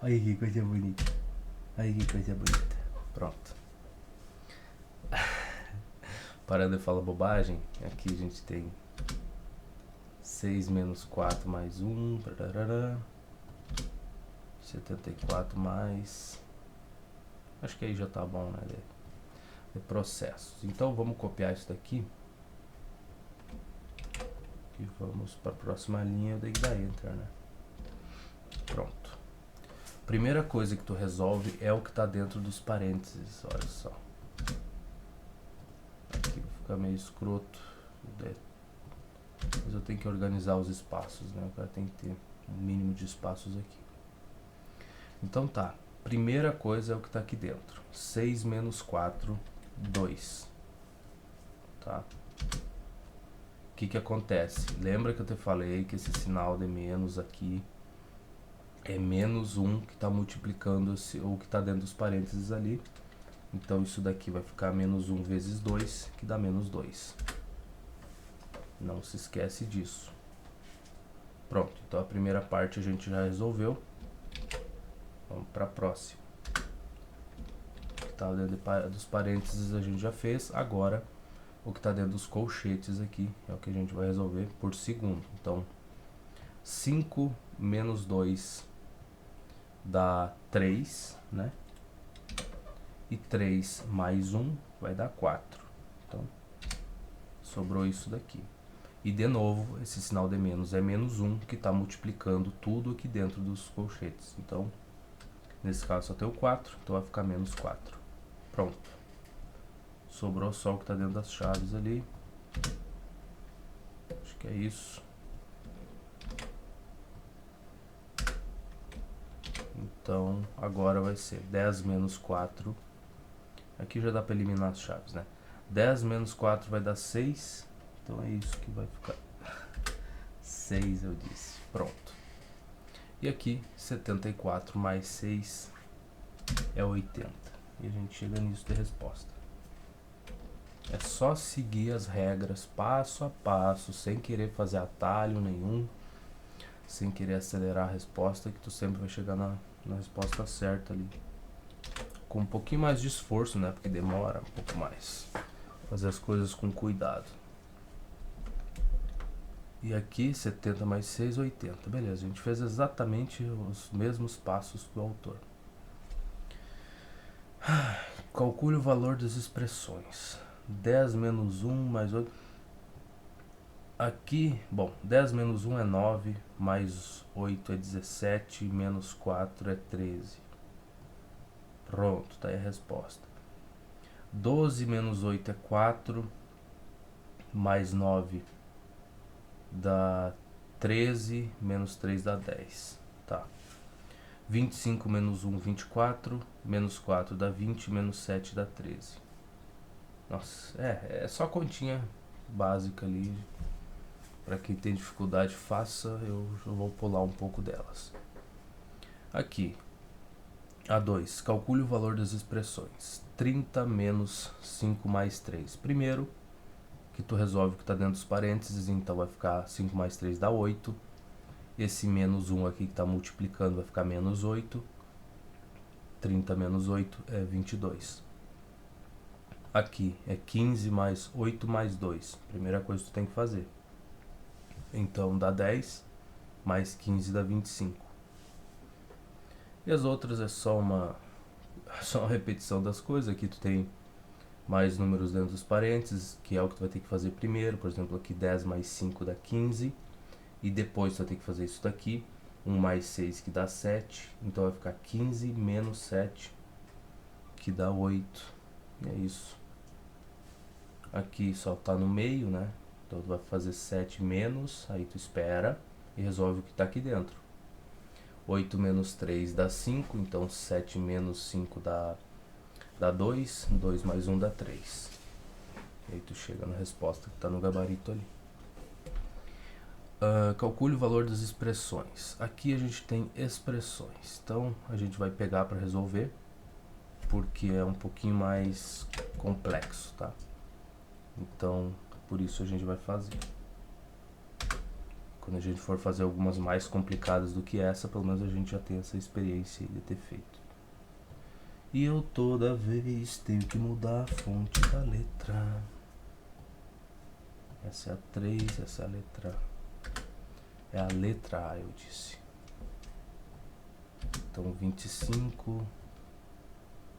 Ai, que coisa bonita. Ai, que coisa bonita. Pronto. Parando de falar bobagem, aqui a gente tem 6 menos 4 mais 1, 74 mais... Acho que aí já tá bom, né, de processos. Então vamos copiar isso daqui. E vamos para a próxima linha, eu tenho que dar Enter, né? Pronto. Primeira coisa que tu resolve é o que está dentro dos parênteses, olha só. Aqui fica meio escroto, mas eu tenho que organizar os espaços, né? O cara tem que ter um mínimo de espaços aqui. Então tá, primeira coisa é o que está aqui dentro. 6 menos 4, 2. Tá? O que acontece? Lembra que eu te falei que esse sinal de menos aqui é menos 1 que está multiplicando o que está dentro dos parênteses ali. Então isso daqui vai ficar menos 1 vezes 2, que dá menos 2. Não se esquece disso. Pronto, então a primeira parte a gente já resolveu. Vamos para a próxima. O que está dentro dos parênteses a gente já fez. Agora, o que está dentro dos colchetes aqui é o que a gente vai resolver por segundo. Então, 5 menos 2 dá 3, né? E 3 mais 1 vai dar 4. Então, sobrou isso daqui. E de novo, esse sinal de menos é menos 1, que está multiplicando tudo aqui dentro dos colchetes. Então, nesse caso só tem o 4, então vai ficar menos 4. Pronto. Sobrou só o que está dentro das chaves ali. Acho que é isso. Então, agora vai ser 10 menos 4. Aqui já dá para eliminar as chaves, né? 10 menos 4 vai dar 6. Então é isso que vai ficar. 6 eu disse. Pronto. E aqui, 74 mais 6 é 80. e a gente chega nisso de resposta. É só seguir as regras passo a passo, sem querer fazer atalho nenhum, sem querer acelerar a resposta, que tu sempre vai chegar na resposta certa ali. Com um pouquinho mais de esforço, né? Porque demora um pouco mais. Fazer as coisas com cuidado. E aqui 70 mais 6, 80. Beleza, a gente fez exatamente os mesmos passos que o autor. Calcule o valor das expressões. 10 menos 1 mais 8. Aqui, bom, 10 menos 1 é 9, mais 8 é 17, menos 4 é 13. Pronto, tá aí a resposta. 12 menos 8 é 4, mais 9 dá 13, menos 3 dá 10. Tá. 25 menos 1, 24, menos 4 dá 20, menos 7 dá 13. Nossa, é só continha básica ali. Para quem tem dificuldade, faça. Eu vou pular um pouco delas. Aqui, A2. Calcule o valor das expressões. 30 menos 5 mais 3. Primeiro, que tu resolve o que está dentro dos parênteses, então vai ficar 5 mais 3 dá 8. Esse menos 1 aqui que está multiplicando vai ficar menos 8. 30 menos 8 é 22. Aqui é 15 mais 8 mais 2. Primeira coisa que tu tem que fazer. Então dá 10, mais 15 dá 25. E as outras é só uma repetição das coisas. Aqui tu tem mais números dentro dos parênteses, que é o que tu vai ter que fazer primeiro. Por exemplo, aqui 10 mais 5 dá 15. E depois tu vai ter que fazer isso daqui. 1 mais 6 que dá 7. Então vai ficar 15 menos 7 que dá 8. E é isso. Aqui só tá no meio, né? Então tu vai fazer 7 menos, aí tu espera e resolve o que tá aqui dentro. 8 menos 3 dá 5, então 7 menos 5 dá 2, 2 mais 1 dá 3. E aí tu chega na resposta que tá no gabarito ali. Calcule o valor das expressões. Aqui a gente tem expressões, então a gente vai pegar para resolver, porque é um pouquinho mais complexo, tá? Então, por isso a gente vai fazer. Quando a gente for fazer algumas mais complicadas do que essa, pelo menos a gente já tem essa experiência de ter feito. E eu toda vez tenho que mudar a fonte da letra. Essa é a 3, essa é a letra... É a letra A, eu disse. Então 25,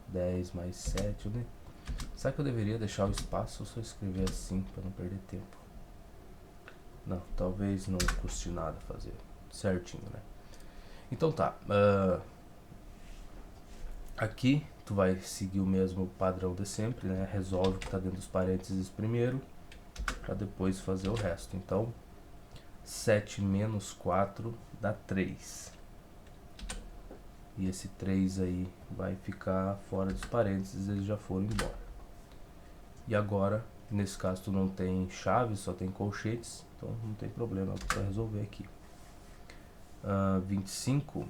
10 mais 7, né? Será que eu deveria deixar o espaço ou só escrever assim para não perder tempo? Não, talvez não custe nada fazer certinho, né? Então tá. Aqui tu vai seguir o mesmo padrão de sempre, né? Resolve o que está dentro dos parênteses primeiro, para depois fazer o resto. Então, 7 menos 4 dá 3. E esse 3 aí vai ficar fora dos parênteses, eles já foram embora. E agora, nesse caso tu não tem chaves, só tem colchetes, então não tem problema para resolver aqui. 25,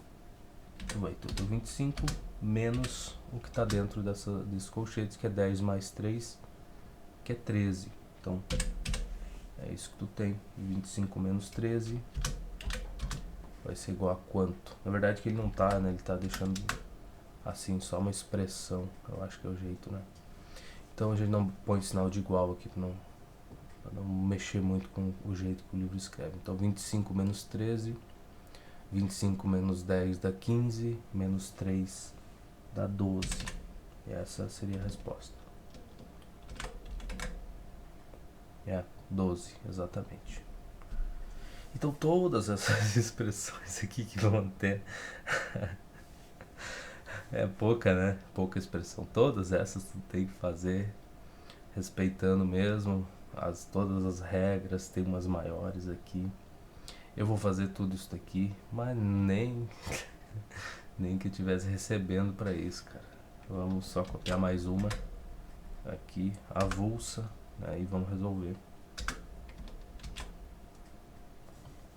tu vai ter 25 menos o que está dentro desses colchetes, que é 10 mais 3, que é 13. Então, é isso que tu tem. 25 menos 13 vai ser igual a quanto? Na verdade que ele não tá, né? Ele tá deixando assim, só uma expressão. Eu acho que é o jeito, né? Então a gente não põe sinal de igual aqui pra não mexer muito com o jeito que o livro escreve. Então 25 menos 13, 25 menos 10 dá 15, menos 3 dá 12. E essa seria a resposta. 12, exatamente. Então todas essas expressões aqui que vão ter é pouca, né? Pouca expressão. Todas essas tu tem que fazer respeitando mesmo todas as regras. Tem umas maiores aqui. Eu vou fazer tudo isso daqui, mas nem que eu estivesse recebendo para isso, cara. Vamos só copiar mais uma aqui, avulsa, aí vamos resolver.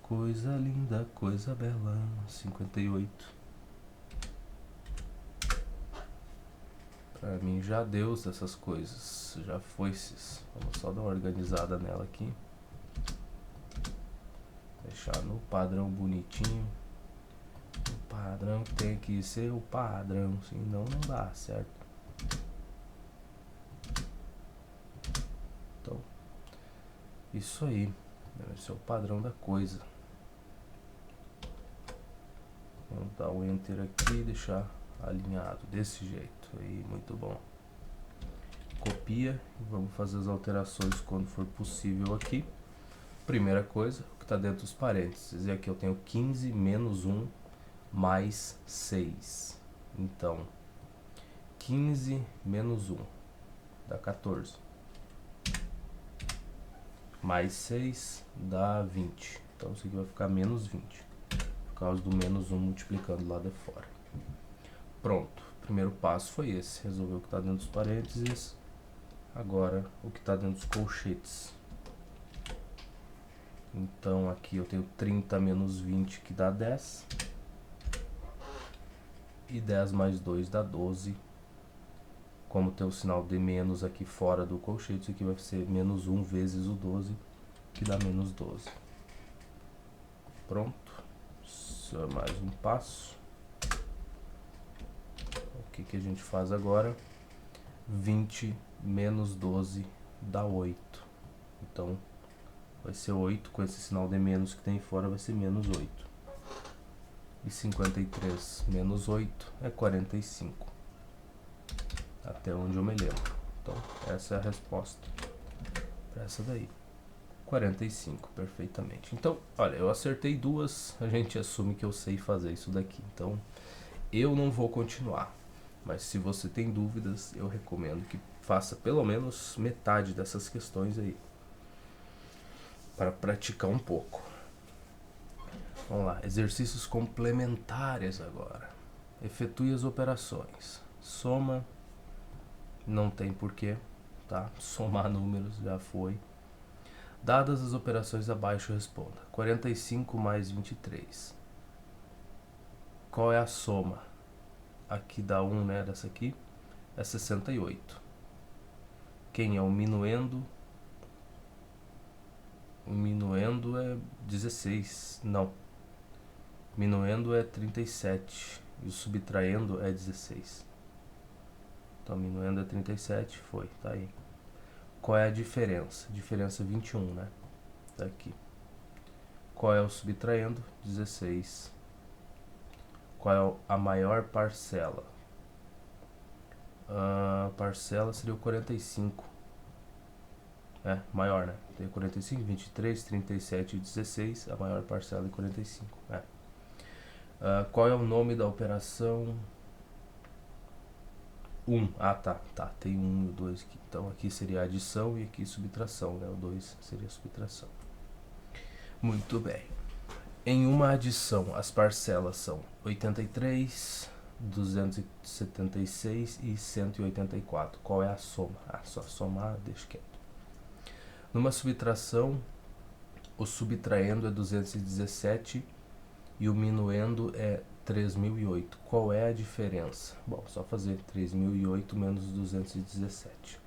Coisa linda, coisa bela. 58. Pra mim já deu dessas coisas, já foi. Vamos só dar uma organizada nela aqui. Deixar no padrão bonitinho. O padrão tem que ser o padrão, senão não dá, certo? Então, isso aí. Esse é o padrão da coisa. Vamos dar um enter aqui e deixar alinhado desse jeito. Aí, muito bom. Copia e vamos fazer as alterações quando for possível aqui. Primeira coisa, o que está dentro dos parênteses. E aqui eu tenho 15 menos 1 mais 6. Então, 15 menos 1 dá 14. Mais 6 dá 20. Então isso aqui vai ficar menos 20. Por causa do menos 1 multiplicando lá de fora. Pronto. O primeiro passo foi esse. Resolver o que está dentro dos parênteses. Agora o que está dentro dos colchetes. Então aqui eu tenho 30 menos 20 que dá 10. E 10 mais 2 dá 12. Como tem o sinal de menos aqui fora do colchete, isso aqui vai ser menos 1 vezes o 12, que dá menos 12. Pronto. Só mais um passo. O que a gente faz agora? 20 menos 12 dá 8. Então, vai ser 8, com esse sinal de menos que tem fora, vai ser menos 8. E 53 menos 8 é 45. Até onde eu me lembro. Então, essa é a resposta para essa daí. 45, perfeitamente. Então, olha, eu acertei duas, a gente assume que eu sei fazer isso daqui. Então, eu não vou continuar. Mas se você tem dúvidas, eu recomendo que faça pelo menos metade dessas questões aí. Para praticar um pouco. Vamos lá, exercícios complementares agora. Efetue as operações. Soma, não tem porquê, tá? Somar números já foi. Dadas as operações abaixo, responda. 45 mais 23. Qual é a soma? Aqui dá 1, né? Dessa aqui é 68. Quem é o minuendo? O minuendo é 16. Não. Minuendo é 37. E o subtraindo é 16. Então, minuendo é 37. Foi, tá aí. Qual é a diferença? Diferença 21, né? Tá aqui. Qual é o subtraindo? 16. Qual é a maior parcela? A parcela seria o 45. É, maior, né? Tem 45, 23, 37 e 16. A maior parcela é 45. É. Qual é o nome da operação? 1. Ah, tá. Tem 1 e o 2 aqui. Então aqui seria adição e aqui subtração, né? O 2 seria subtração. Muito bem. Em uma adição, as parcelas são 83, 276 e 184. Qual é a soma? Ah, só somar, deixa quieto. Numa subtração, o subtraindo é 217 e o minuendo é 3008. Qual é a diferença? Bom, só fazer 3008 menos 217.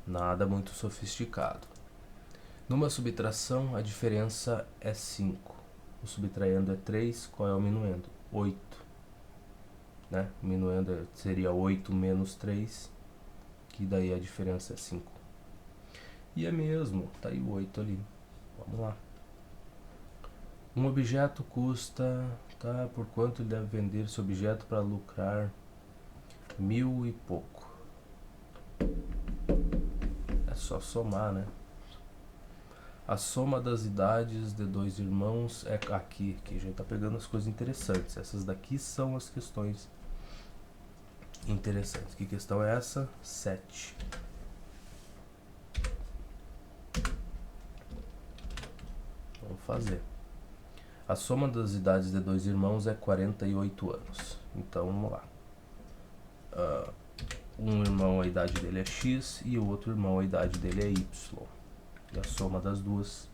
Nada muito sofisticado. Numa subtração, a diferença é 5. O subtraindo é 3. Qual é o minuendo? 8. Né? O minuendo seria 8 menos 3, que daí a diferença é 5. E é mesmo, tá aí o 8 ali. Vamos lá. Um objeto custa, tá? Por quanto ele deve vender esse objeto para lucrar 1000 e pouco? É só somar, né? A soma das idades de dois irmãos é aqui a gente tá pegando as coisas interessantes. Essas daqui são as questões interessantes. Que questão é essa? 7. Vamos fazer. A soma das idades de dois irmãos é 48 anos. Então vamos lá. Um irmão, a idade dele é X e o outro irmão, a idade dele é Y. E a soma das duas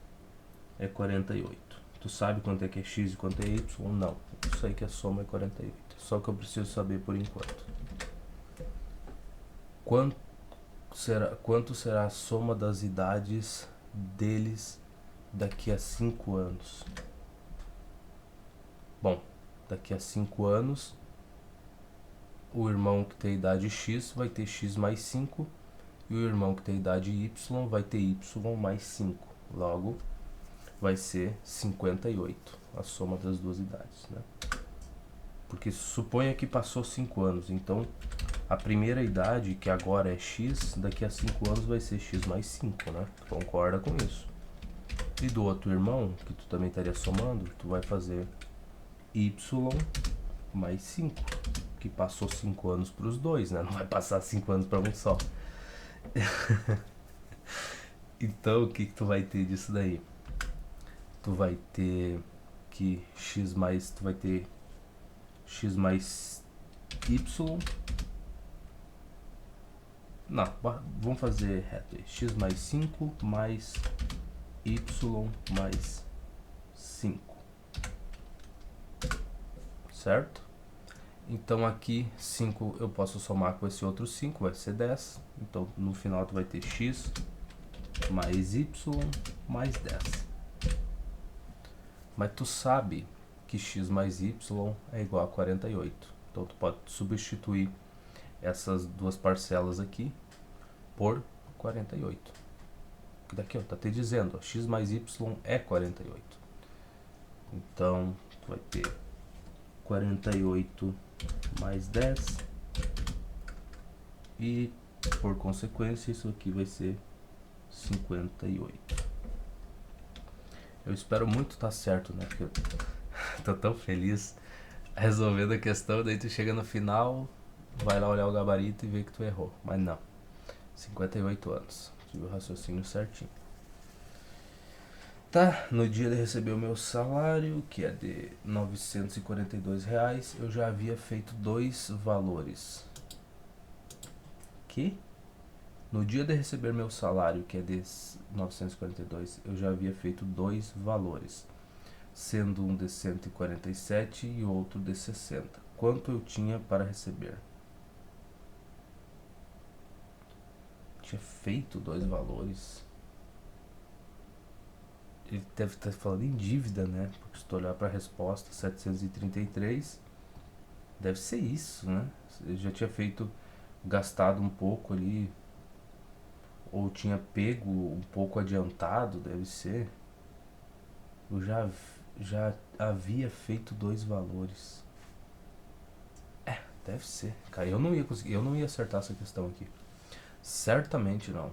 é 48. Tu sabe quanto é que é X e quanto é Y? Não. Eu sei que a soma é 48. Só que eu preciso saber por enquanto. quanto será a soma das idades deles daqui a 5 anos? Bom, daqui a 5 anos, o irmão que tem a idade X vai ter X mais 5, e o irmão que tem a idade Y vai ter Y mais 5. Logo, vai ser 58, a soma das duas idades, né? Porque suponha que passou 5 anos, então a primeira idade, que agora é X, daqui a 5 anos vai ser X mais 5, né? Tu concorda com isso? E do outro irmão, que tu também estaria somando, tu vai fazer Y mais 5, que passou 5 anos para os dois, né? Não vai passar 5 anos para um só. Então, o que tu vai ter disso daí? Tu vai ter que tu vai ter X mais Y. Não, vamos fazer reto aí. X mais 5 mais Y mais 5. Certo? Então aqui 5 eu posso somar com esse outro 5, vai ser 10. Então no final tu vai ter X mais Y mais 10. Mas tu sabe que X mais Y é igual a 48. Então tu pode substituir essas duas parcelas aqui por 48. Que daqui, ó, tá te dizendo, ó, X mais Y é 48. Então tu vai ter 48 mais 10 e por consequência isso aqui vai ser 58. Eu espero muito estar certo, né? Porque eu tô tão feliz resolvendo a questão, daí tu chega no final, vai lá olhar o gabarito e vê que tu errou. Mas não, 58 anos, tive o raciocínio certinho. Tá, no dia de receber o meu salário, que é de R$ 942, eu já havia feito 2 valores. Que? No dia de receber meu salário, que é de 942, eu já havia feito 2 valores, sendo um de 147 e outro de 60. Quanto eu tinha para receber? Tinha feito 2 valores. Ele deve estar falando em dívida, né? Porque se tu olhar para a resposta, 733, deve ser isso, né? Ele já tinha gastado um pouco ali, ou tinha pego um pouco adiantado, deve ser. Eu já havia feito 2 valores. Deve ser. Cara, eu não ia conseguir, eu não ia acertar essa questão aqui. Certamente não.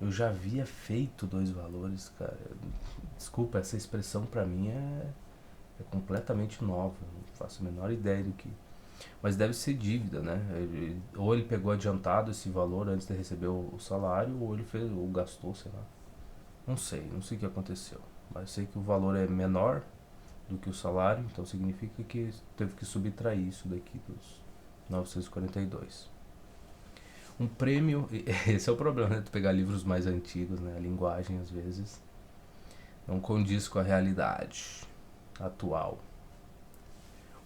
Eu já havia feito 2 valores, cara. Desculpa, essa expressão pra mim é completamente nova. Não faço a menor ideia do que. Mas deve ser dívida, né? Ou ele pegou adiantado esse valor antes de receber o salário, ou ele fez, ou gastou, sei lá. Não sei o que aconteceu. Mas sei que o valor é menor do que o salário, então significa que teve que subtrair isso daqui dos 942. Um prêmio, esse é o problema, né? Tu pegar livros mais antigos, né? A linguagem às vezes não condiz com a realidade atual.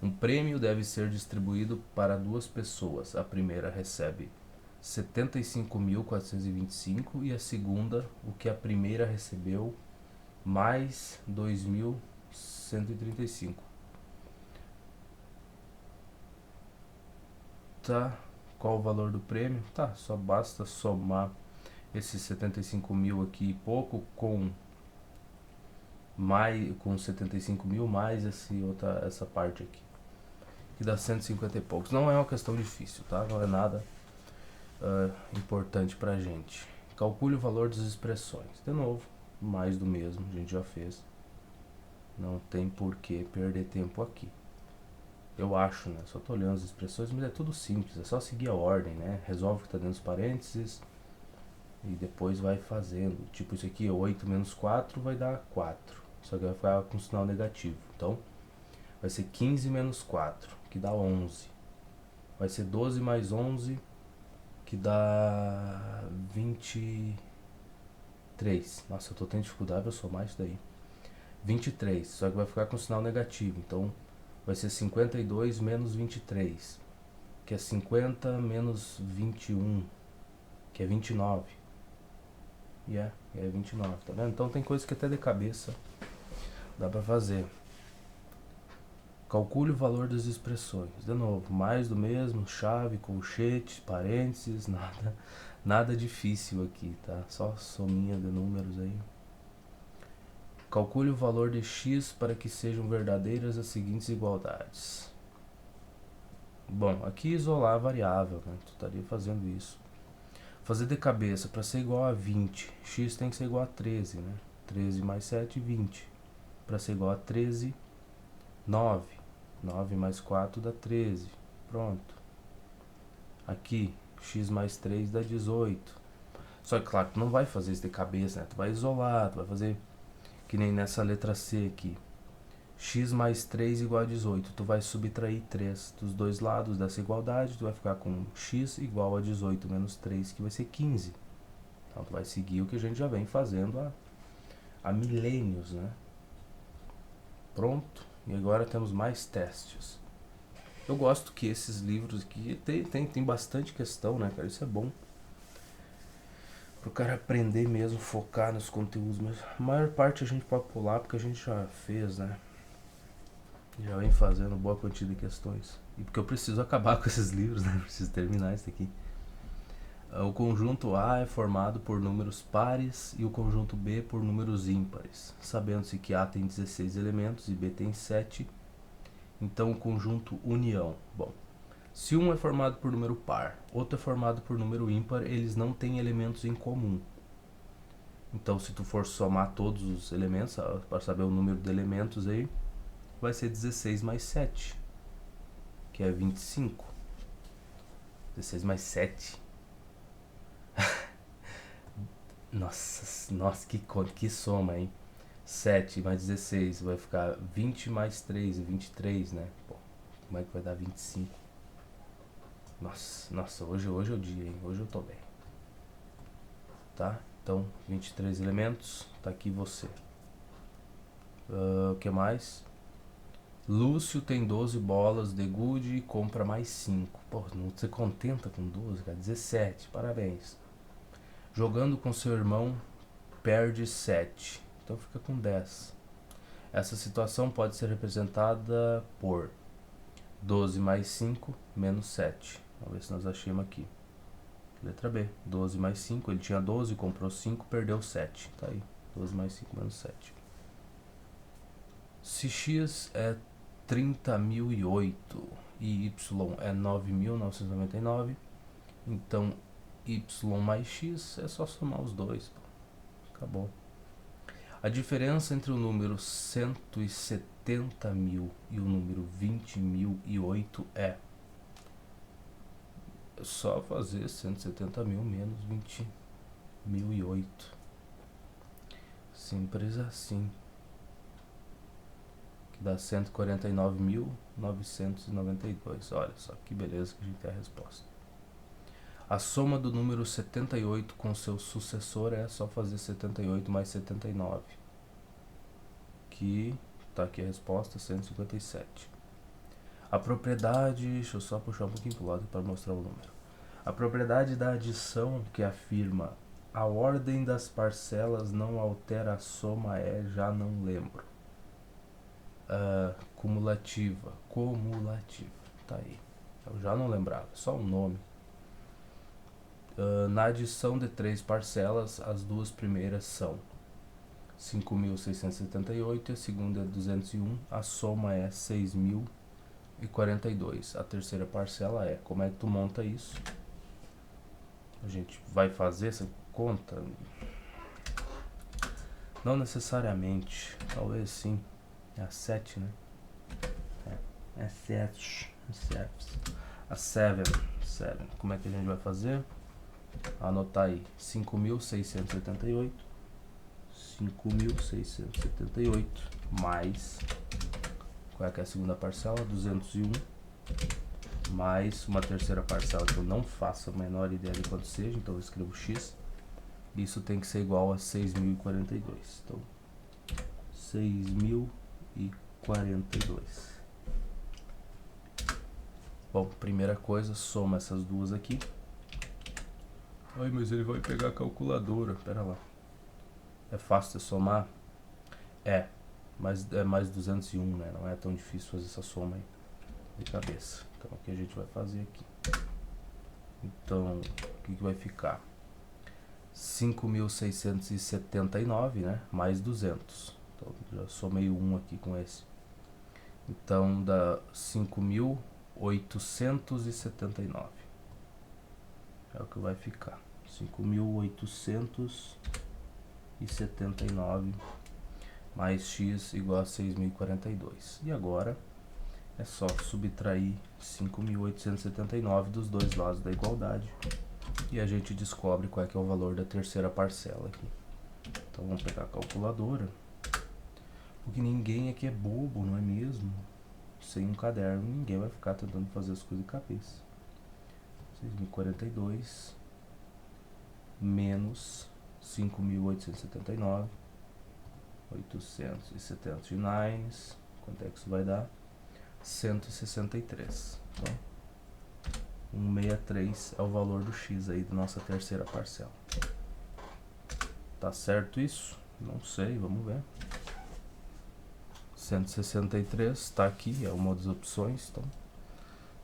Um prêmio deve ser distribuído para 2 pessoas. A primeira recebe 75.425 e a segunda, o que a primeira recebeu, mais 2.135. Tá, qual o valor do prêmio? Tá, só basta somar esses 75 mil aqui e pouco com 75 mil mais essa parte aqui, que dá 150 e poucos. Não é uma questão difícil, tá? Não é nada importante pra gente. Calcule o valor das expressões. De novo, mais do mesmo, a gente já fez. Não tem por que perder tempo aqui. Eu acho, né? Só tô olhando as expressões, mas é tudo simples. É só seguir a ordem, né? Resolve o que tá dentro dos parênteses e depois vai fazendo. Tipo, isso aqui, 8 menos 4 vai dar 4. Só que vai ficar com sinal negativo. Então, vai ser 15 menos 4, que dá 11. Vai ser 12 mais 11, que dá 23. Nossa, eu tô tendo dificuldade pra somar isso daí. 23, só que vai ficar com sinal negativo. Então, vai ser 52 menos 23, que é 50 menos 21, que é 29. É 29, tá vendo? Então tem coisa que até de cabeça dá pra fazer. Calcule o valor das expressões. De novo, mais do mesmo, chave, colchete, parênteses, nada difícil aqui, tá? Só sominha de números aí. Calcule o valor de x para que sejam verdadeiras as seguintes igualdades. Bom, aqui isolar a variável, né? Tu estaria fazendo isso. Fazer de cabeça, para ser igual a 20, x tem que ser igual a 13, né? 13 mais 7, 20. Para ser igual a 13, 9. 9 mais 4 dá 13. Pronto. Aqui, x mais 3 dá 18. Só que, claro, tu não vai fazer isso de cabeça, né? Tu vai isolar, tu vai fazer que nem nessa letra C aqui. X mais 3 igual a 18. Tu vai subtrair 3 dos dois lados dessa igualdade. Tu vai ficar com x igual a 18 menos 3, que vai ser 15. Então, tu vai seguir o que a gente já vem fazendo há milênios, né? Pronto. E agora temos mais testes. Eu gosto que esses livros aqui tem bastante questão, né, cara? Isso é bom. Pro cara aprender mesmo, focar nos conteúdos mesmo. A maior parte a gente pode pular porque a gente já fez, né? Já vem fazendo boa quantidade de questões. E porque eu preciso acabar com esses livros, né? Preciso terminar isso aqui. O conjunto A é formado por números pares e o conjunto B por números ímpares. Sabendo-se que A tem 16 elementos e B tem 7, então o conjunto união. Bom, se um é formado por número par, outro é formado por número ímpar, eles não têm elementos em comum. Então, se tu for somar todos os elementos, para saber o número de elementos aí, vai ser 16 mais 7, que é 25. 16 mais 7. Nossa, que soma, hein? 7 mais 16 vai ficar 20 mais 3, 23, né? Pô, como é que vai dar 25? Nossa, hoje é o dia, hein? Hoje eu tô bem. Tá? Então, 23 elementos, tá aqui você. O que mais? Lúcio tem 12 bolas de gude e compra mais 5. Pô, não se contenta com 12, cara. 17, parabéns. Jogando com seu irmão, perde 7. Então fica com 10. Essa situação pode ser representada por 12 mais 5 menos 7. Vamos ver se nós achamos aqui. Letra B. 12 mais 5. Ele tinha 12, comprou 5, perdeu 7. Tá aí. 12 mais 5 menos 7. Se x é 30.008 e y é 9.999, então y mais x é só somar os dois. Acabou. A diferença entre o número 170.000 e o número 20.008 é só fazer 170.000 menos 20.008. Simples assim. Que dá 149.992. Olha só que beleza que a gente tem a resposta. A soma do número 78 com seu sucessor é só fazer 78 mais 79. Que tá aqui a resposta, 157. A propriedade, deixa eu só puxar um pouquinho pro lado para mostrar o número. A propriedade da adição que afirma a ordem das parcelas não altera a soma é, já não lembro. Cumulativa, tá aí. Eu já não lembrava, só o nome. Na adição de 3 parcelas, as duas primeiras são 5.678 e a segunda é 201, a soma é 6.042. A terceira parcela é, como é que tu monta isso? A gente vai fazer essa conta? Não necessariamente, talvez sim. É a 7, né? É 7. A 7. Como é que a gente vai fazer? Anotar aí. 5.678. 5.678 mais, qual é que é a segunda parcela? 201 mais uma terceira parcela que eu não faço a menor ideia de quanto seja, então eu escrevo x. Isso tem que ser igual a 6.042. Então 6.042. Bom, primeira coisa, soma essas duas aqui. Ai, mas ele vai pegar a calculadora. Pera lá. É fácil de somar? Mas é mais 201, né? Não é tão difícil fazer essa soma aí de cabeça. Então aqui a gente vai fazer aqui. Então, o que vai ficar? 5.679, né? Mais 200. Então, já somei um aqui com esse. Então, dá 5.879. É o que vai ficar. 5.879 mais x igual a 6.042. E agora é só subtrair 5.879 dos dois lados da igualdade. E a gente descobre qual é que é o valor da terceira parcela aqui. Então vamos pegar a calculadora. Porque ninguém aqui é bobo, não é mesmo? Sem um caderno, ninguém vai ficar tentando fazer as coisas de cabeça. 6.042 menos 5.879, 879, quanto é que isso vai dar? 163. Então, 163 é o valor do x aí da nossa terceira parcela. Tá certo isso? Não sei, vamos ver. 163 tá aqui, é uma das opções, então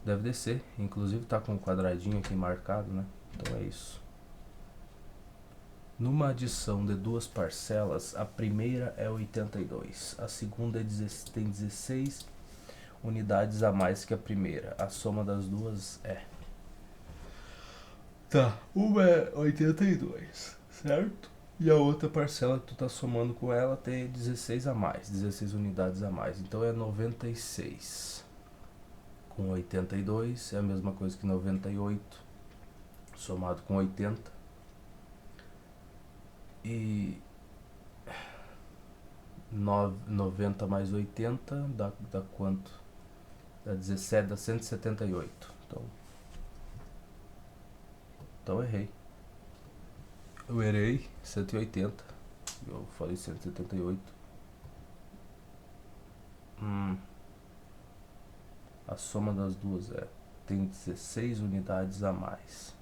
deve descer. Inclusive tá com um quadradinho aqui marcado, né? Então é isso. Numa adição de duas parcelas, a primeira é 82, a segunda tem 16 unidades a mais que a primeira. A soma das duas é... Tá, uma é 82, certo? E a outra parcela que tu tá somando com ela tem 16 a mais, 16 unidades a mais. Então é 96 com 82 é a mesma coisa que 98 somado com 80. E 90 mais 80 dá quanto? Dá 17, dá 178. Então errei. Eu errei 180. Eu falei 178. A soma das duas tem 16 unidades a mais.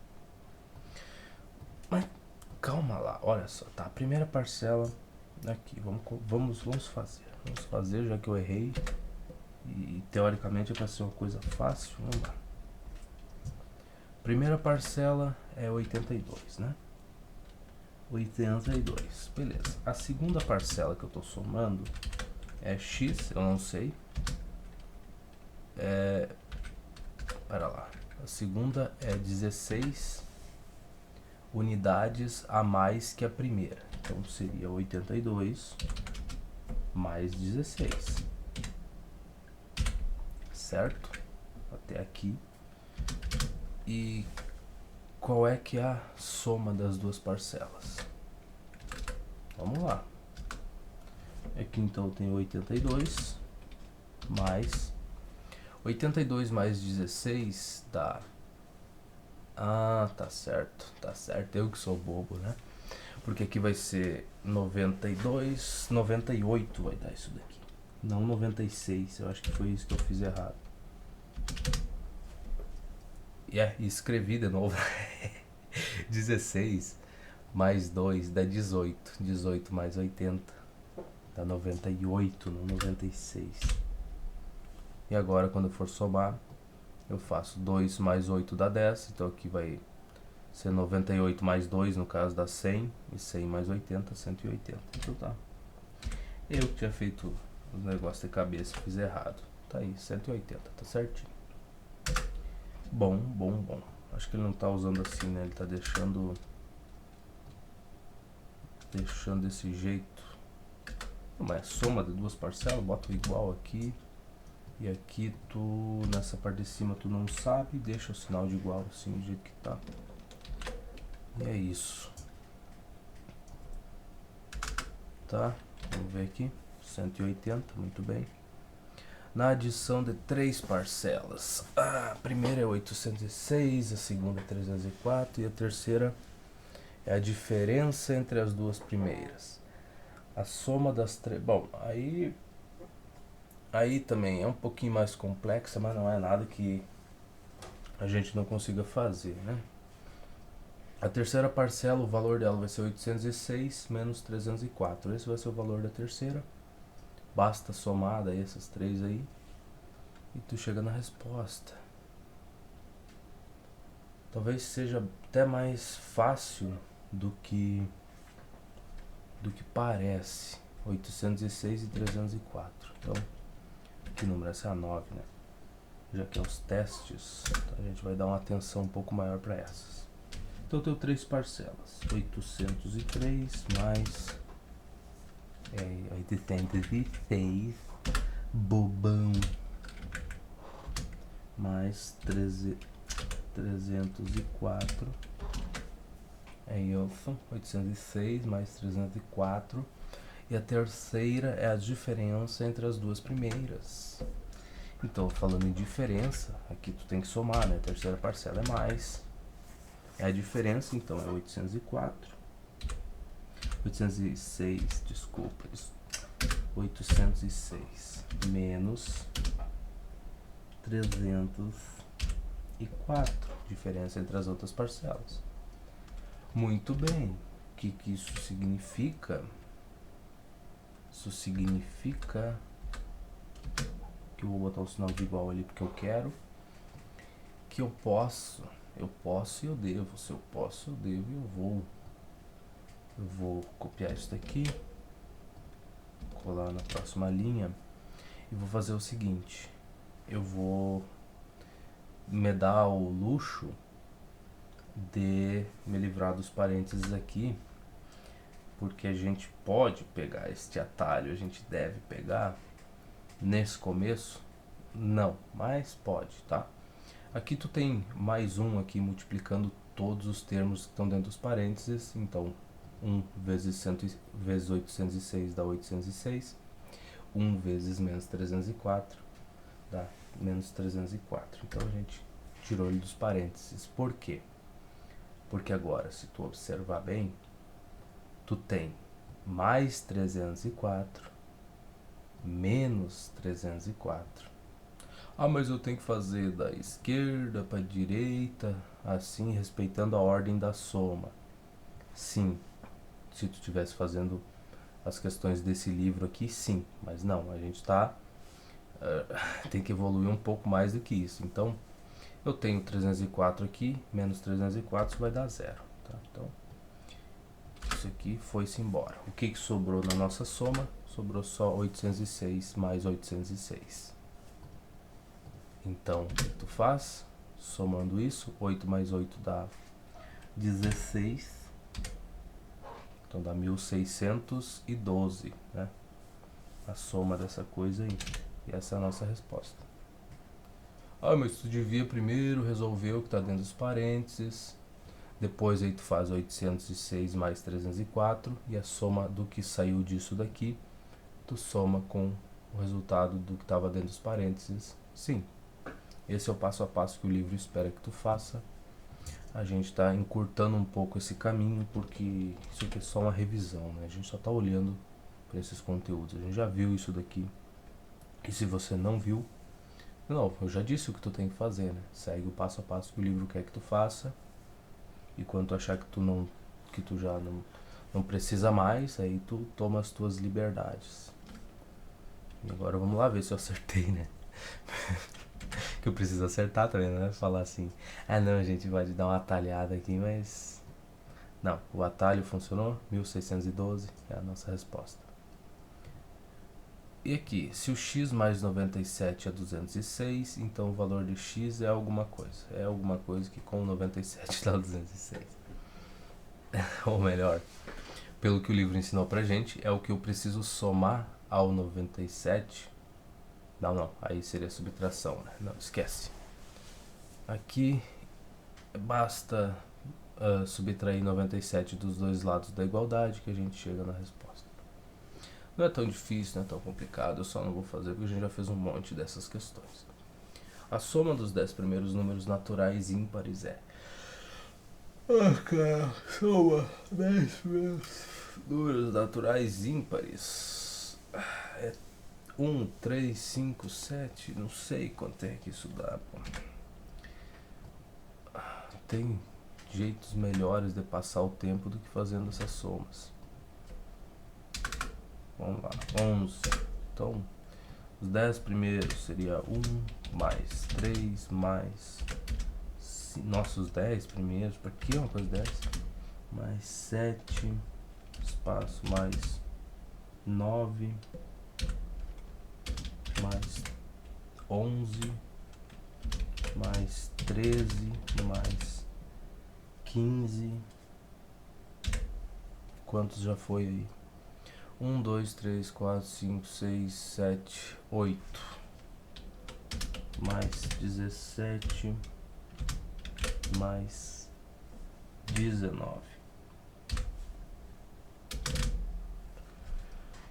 Mas calma lá, olha só, tá? A primeira parcela aqui, vamos fazer. Vamos fazer, já que eu errei. E teoricamente é para ser uma coisa fácil. Vamos lá. Primeira parcela é 82, né? 82, beleza. A segunda parcela que eu tô somando é x, eu não sei. Pera lá. A segunda é 16 unidades a mais que a primeira. Então seria 82 mais 16. Certo? Até aqui. E qual é que é a soma das duas parcelas? Vamos lá. Aqui então tem 82 mais 82 mais 16 dá... Ah, tá certo, eu que sou bobo, né? Porque aqui vai ser 92, 98 vai dar isso daqui. Não 96, eu acho que foi isso que eu fiz errado. E escrevi de novo. 16 mais 2 dá 18. 18 mais 80 dá 98, não 96. E agora quando eu for somar, eu faço 2 mais 8 dá 10. Então aqui vai ser 98 mais 2, no caso dá 100. E 100 mais 80, 180. Então tá. Eu que tinha feito os negócios de cabeça, fiz errado. Tá aí, 180, tá certinho. Bom. Acho que ele não tá usando assim, né? Ele tá deixando desse jeito. Mas é soma de duas parcelas, bota o igual aqui. E aqui tu, nessa parte de cima tu não sabe, deixa o sinal de igual assim, do jeito que tá. E é isso. Tá? Vamos ver aqui. 180, muito bem. Na adição de três parcelas. A primeira é 806, a segunda é 304 e a terceira é a diferença entre as duas primeiras. A soma das três... Bom, aí também é um pouquinho mais complexa, mas não é nada que a gente não consiga fazer, né? A terceira parcela, o valor dela vai ser 806 menos 304. Esse vai ser o valor da terceira. Basta somar daí essas três aí e tu chega na resposta. Talvez seja até mais fácil do que parece. 806 e 304. Então, que número? Essa é a 9, né? Já que é os testes, então a gente vai dar uma atenção um pouco maior para essas. Então eu tenho três parcelas. 803 mais 806 bobão mais 304. Aí eu 806 mais 304. E a terceira é a diferença entre as duas primeiras. Então, falando em diferença, aqui tu tem que somar, né? A terceira parcela é mais. É a diferença, então, é 804. 806, desculpa. 806 menos 304. Diferença entre as outras parcelas. Muito bem. O que isso significa? Isso significa que eu vou botar o sinal de igual ali porque eu quero. Que eu posso e eu devo. Se eu posso, eu devo e eu vou. Eu vou copiar isso daqui, colar na próxima linha e vou fazer o seguinte. Eu vou me dar o luxo de me livrar dos parênteses aqui, porque a gente pode pegar este atalho, a gente deve pegar nesse começo, não, mas pode, tá? Aqui tu tem mais um aqui multiplicando todos os termos que estão dentro dos parênteses, então 1 vezes 806 dá 806, 1 vezes menos 304 dá menos 304, então a gente tirou ele dos parênteses. Por quê? Porque agora, se tu observar bem, tu tem mais 304 menos 304. Ah, mas eu tenho que fazer da esquerda para a direita, assim, respeitando a ordem da soma. Sim, se tu estivesse fazendo as questões desse livro aqui, sim, mas não, a gente tem que evoluir um pouco mais do que isso. Então, eu tenho 304 aqui, menos 304, isso vai dar zero, tá? Então, isso aqui foi-se embora. O que sobrou na nossa soma? Sobrou só 806 mais 806. Então, o que tu faz? Somando isso, 8 mais 8 dá 16. Então dá 1612, né? A soma dessa coisa aí. E essa é a nossa resposta. Ah, mas tu devia primeiro resolver o que está dentro dos parênteses. Depois aí tu faz 806 mais 304. E a soma do que saiu disso daqui, tu soma com o resultado do que estava dentro dos parênteses. Sim, esse é o passo a passo que o livro espera que tu faça. A gente está encurtando um pouco esse caminho, porque isso aqui é só uma revisão, né? A gente só está olhando para esses conteúdos. A gente já viu isso daqui. E se você não viu, não, eu já disse o que tu tem que fazer, né? Segue o passo a passo que o livro quer que tu faça. E quando tu achar que tu já não precisa mais, aí tu toma as tuas liberdades. E agora vamos lá ver se eu acertei, né? Que eu preciso acertar também, não é falar assim, ah não, a gente vai dar uma atalhada aqui, mas não, o atalho funcionou, 1612 é a nossa resposta. E aqui, se o x mais 97 é 206, então o valor de x é alguma coisa que com 97 dá 206. Ou melhor, pelo que o livro ensinou pra gente, é o que eu preciso somar ao 97. Não, aí seria subtração, né? Não, esquece. Aqui basta subtrair 97 dos dois lados da igualdade que a gente chega na resposta. Não é tão difícil, não é tão complicado, eu só não vou fazer porque a gente já fez um monte dessas questões. A soma dos 10 primeiros números naturais ímpares é... soma 10 primeiros números naturais ímpares é 1, 3, 5, 7, não sei quanto é que isso dá, pô. tem jeitos melhores de passar o tempo do que fazendo essas somas. Vamos lá, 11. Então, os 10 primeiros seria 1 mais 3 mais... Nossa, os 10 primeiros, para que uma coisa dessa? Mais 7, espaço, mais 9, mais 11, mais 13, mais 15. Quantos já foi aí? 1, 2, 3, 4, 5, 6, 7, 8. Mais 17, mais 19.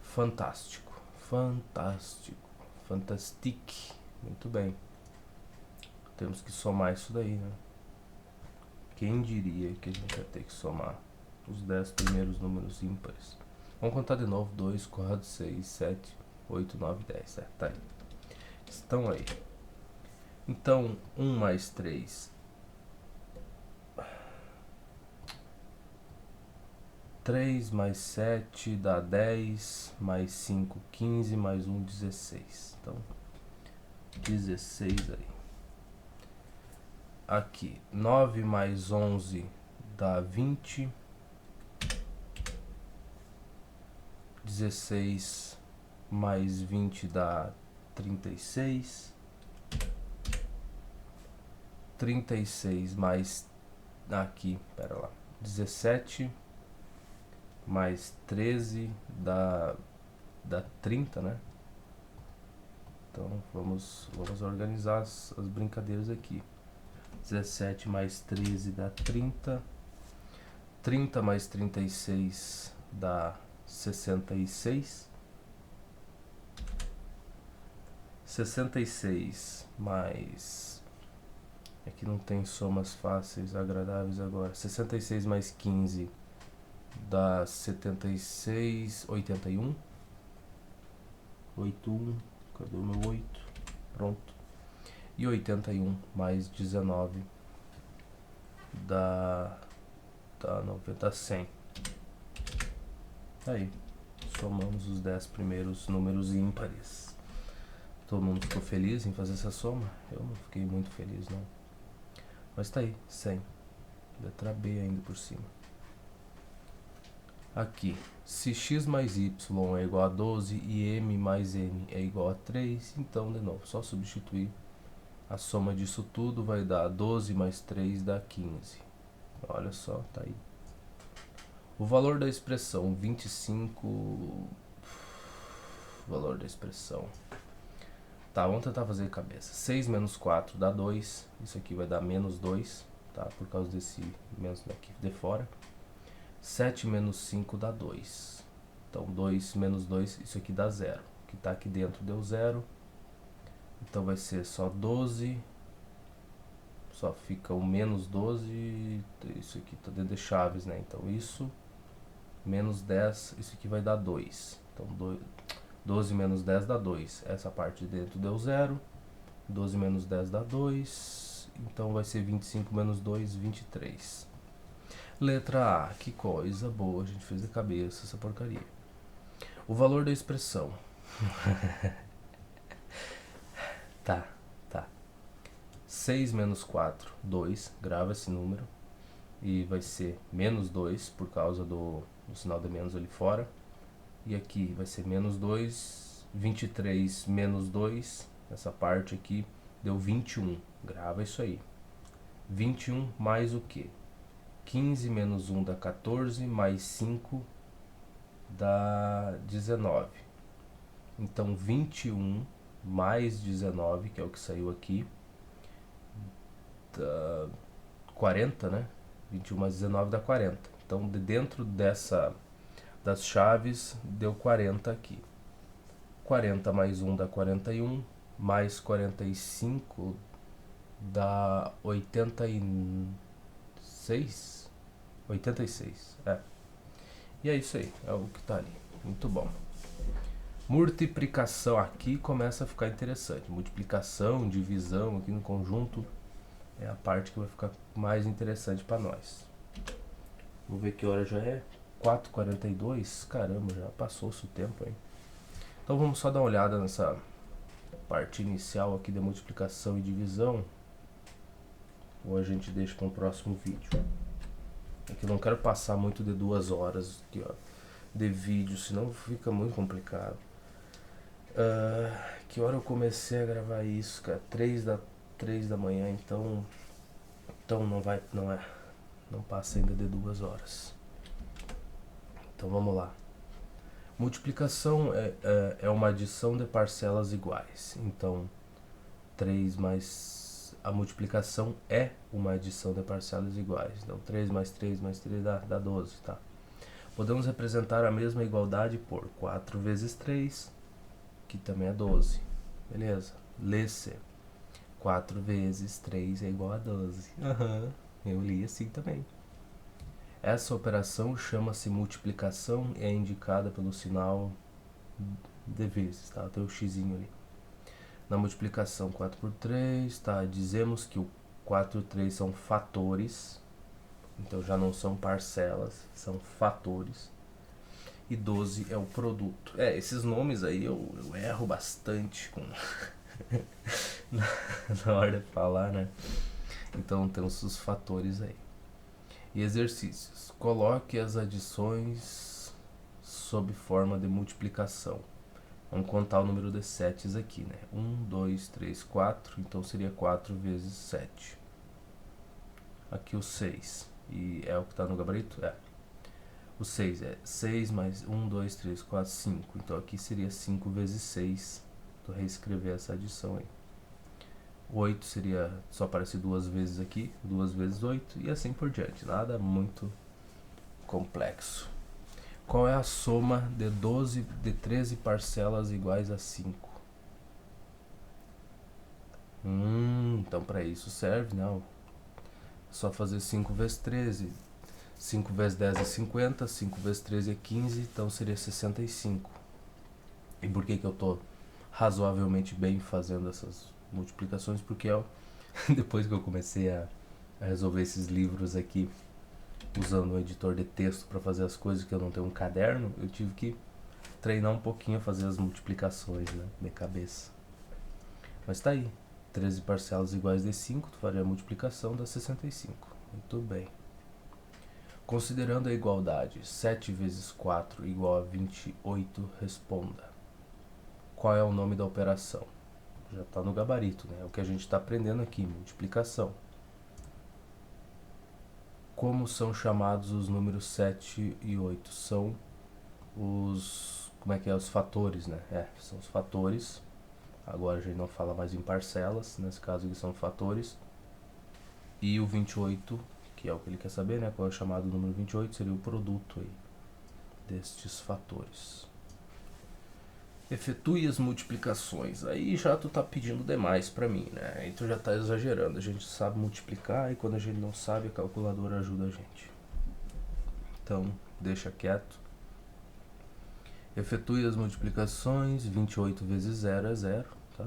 Fantástico, fantástico, fantastic. Muito bem. Temos que somar isso daí, né? Quem diria que a gente vai ter que somar os 10 primeiros números ímpares? Vamos contar de novo. 2, 4, 6, 7, 8, 9, 10. Tá aí. Estão aí. Então, 1 mais 3. 3 mais 7 dá 10, mais 5, 15, mais 1, 16. Então, 16 aí. Aqui, 9 mais 11 dá 20. 16 mais 20 dá 36. 36 mais... Aqui, pera lá. 17 mais 13 dá 30, né? Então vamos organizar as brincadeiras aqui. 17 mais 13 dá 30. 30 mais 36 dá 66. 66 mais... Aqui não tem somas fáceis, agradáveis agora. 66 mais 15 dá 76, 81. 81, cadê o meu 8? Pronto. E 81 mais 19 dá 90, 100. Aí, somamos os 10 primeiros números ímpares. Todo mundo ficou feliz em fazer essa soma? Eu não fiquei muito feliz, não. Mas tá aí, 100. Letra B ainda por cima. Aqui, se x mais y é igual a 12 e m mais n é igual a 3, então, de novo, só substituir. A soma disso tudo vai dar 12 mais 3 dá 15. Olha só, tá aí. O valor da expressão 25... Valor da expressão... Tá, vamos tentar fazer de cabeça. 6 menos 4 dá 2. Isso aqui vai dar menos 2, tá? Por causa desse menos daqui de fora. 7 menos 5 dá 2. Então, 2 menos 2, isso aqui dá 0. O que tá aqui dentro deu 0. Então, vai ser só 12. Só fica o menos 12. Isso aqui tá dentro de chaves, né? Então, isso. Menos 10, isso aqui vai dar 2. Então, 12 menos 10 dá 2. Essa parte de dentro deu 0. 12 menos 10 dá 2. Então vai ser 25 menos 2, 23. Letra A. Que coisa boa. A gente fez de cabeça essa porcaria. O valor da expressão. Tá. 6 menos 4, 2. Grava esse número. E vai ser menos 2 por causa do sinal de menos ali fora. E aqui vai ser menos 2, 23 menos 2, essa parte aqui deu 21, grava isso aí. 21 mais o que? 15 menos 1 dá 14, mais 5 dá 19. Então 21 mais 19, que é o que saiu aqui, dá 40, né? 21 mais 19 dá 40. Então de dentro das chaves, deu 40 aqui. 40 mais 1 dá 41, mais 45 dá 86. 86, é. E é isso aí, é o que tá ali. Muito bom. Multiplicação aqui começa a ficar interessante. Multiplicação, divisão aqui no conjunto é a parte que vai ficar mais interessante para nós. Vamos ver que hora já é. 4h42. Caramba, já passou-se o tempo, hein? Então vamos só dar uma olhada nessa parte inicial aqui da multiplicação e divisão. Ou a gente deixa para o próximo vídeo. Aqui eu não quero passar muito de 2 horas aqui, ó, de vídeo, senão fica muito complicado. Que hora eu comecei a gravar isso, cara? 3 da manhã, então não passa ainda de 2 horas. Então vamos lá. Multiplicação é uma adição de parcelas iguais. Então 3 mais... A multiplicação é uma adição de parcelas iguais. Então 3 mais 3 mais 3 dá 12, tá? Podemos representar a mesma igualdade por 4 vezes 3, que também é 12. Beleza? Lê-se. 4 vezes 3 é igual a 12. Eu li assim também. Essa operação chama-se multiplicação e é indicada pelo sinal de vezes, tá? Tem o xizinho ali. Na multiplicação 4 por 3, tá? Dizemos que o 4 e 3 são fatores, então já não são parcelas, são fatores. E 12 é o produto. Esses nomes aí eu erro bastante com na hora de falar, né? Então temos os fatores aí. E exercícios. Coloque as adições sob forma de multiplicação. Vamos contar o número de setes aqui, né? 1, 2, 3, 4. Então seria 4 vezes 7. Aqui o 6. E é o que está no gabarito? O 6 é 6 mais 1, 2, 3, 4, 5. Então aqui seria 5 vezes 6. Vou reescrever essa adição aí. 8 seria, só aparece 2 vezes aqui. 2 vezes 8 e assim por diante. Nada muito complexo. Qual é a soma de 13 parcelas iguais a 5? Então para isso serve, não? É só fazer 5 vezes 13. 5 vezes 10 é 50, 5 vezes 13 é 15, então seria 65. E por que eu estou razoavelmente bem fazendo essas multiplicações? Porque depois que eu comecei a resolver esses livros aqui, usando um editor de texto para fazer as coisas, que eu não tenho um caderno, eu tive que treinar um pouquinho a fazer as multiplicações, né, de cabeça. Mas tá aí, 13 parcelas iguais de 5, tu faria a multiplicação, dá 65. Muito bem. Considerando a igualdade 7 vezes 4 igual a 28, responda. Qual é o nome da operação? Já está no gabarito, né? É o que a gente está aprendendo aqui, multiplicação. Como são chamados os números 7 e 8? São os... os fatores, né? São os fatores. Agora a gente não fala mais em parcelas, nesse caso eles são fatores. E o 28, que é o que ele quer saber, né? Qual é o chamado número 28, seria o produto aí destes fatores. Efetue as multiplicações. Aí já tu tá pedindo demais pra mim, né? Aí tu já tá exagerando. A gente sabe multiplicar e quando a gente não sabe, a calculadora ajuda a gente. Então, deixa quieto. Efetue as multiplicações. 28 vezes 0 é 0, tá?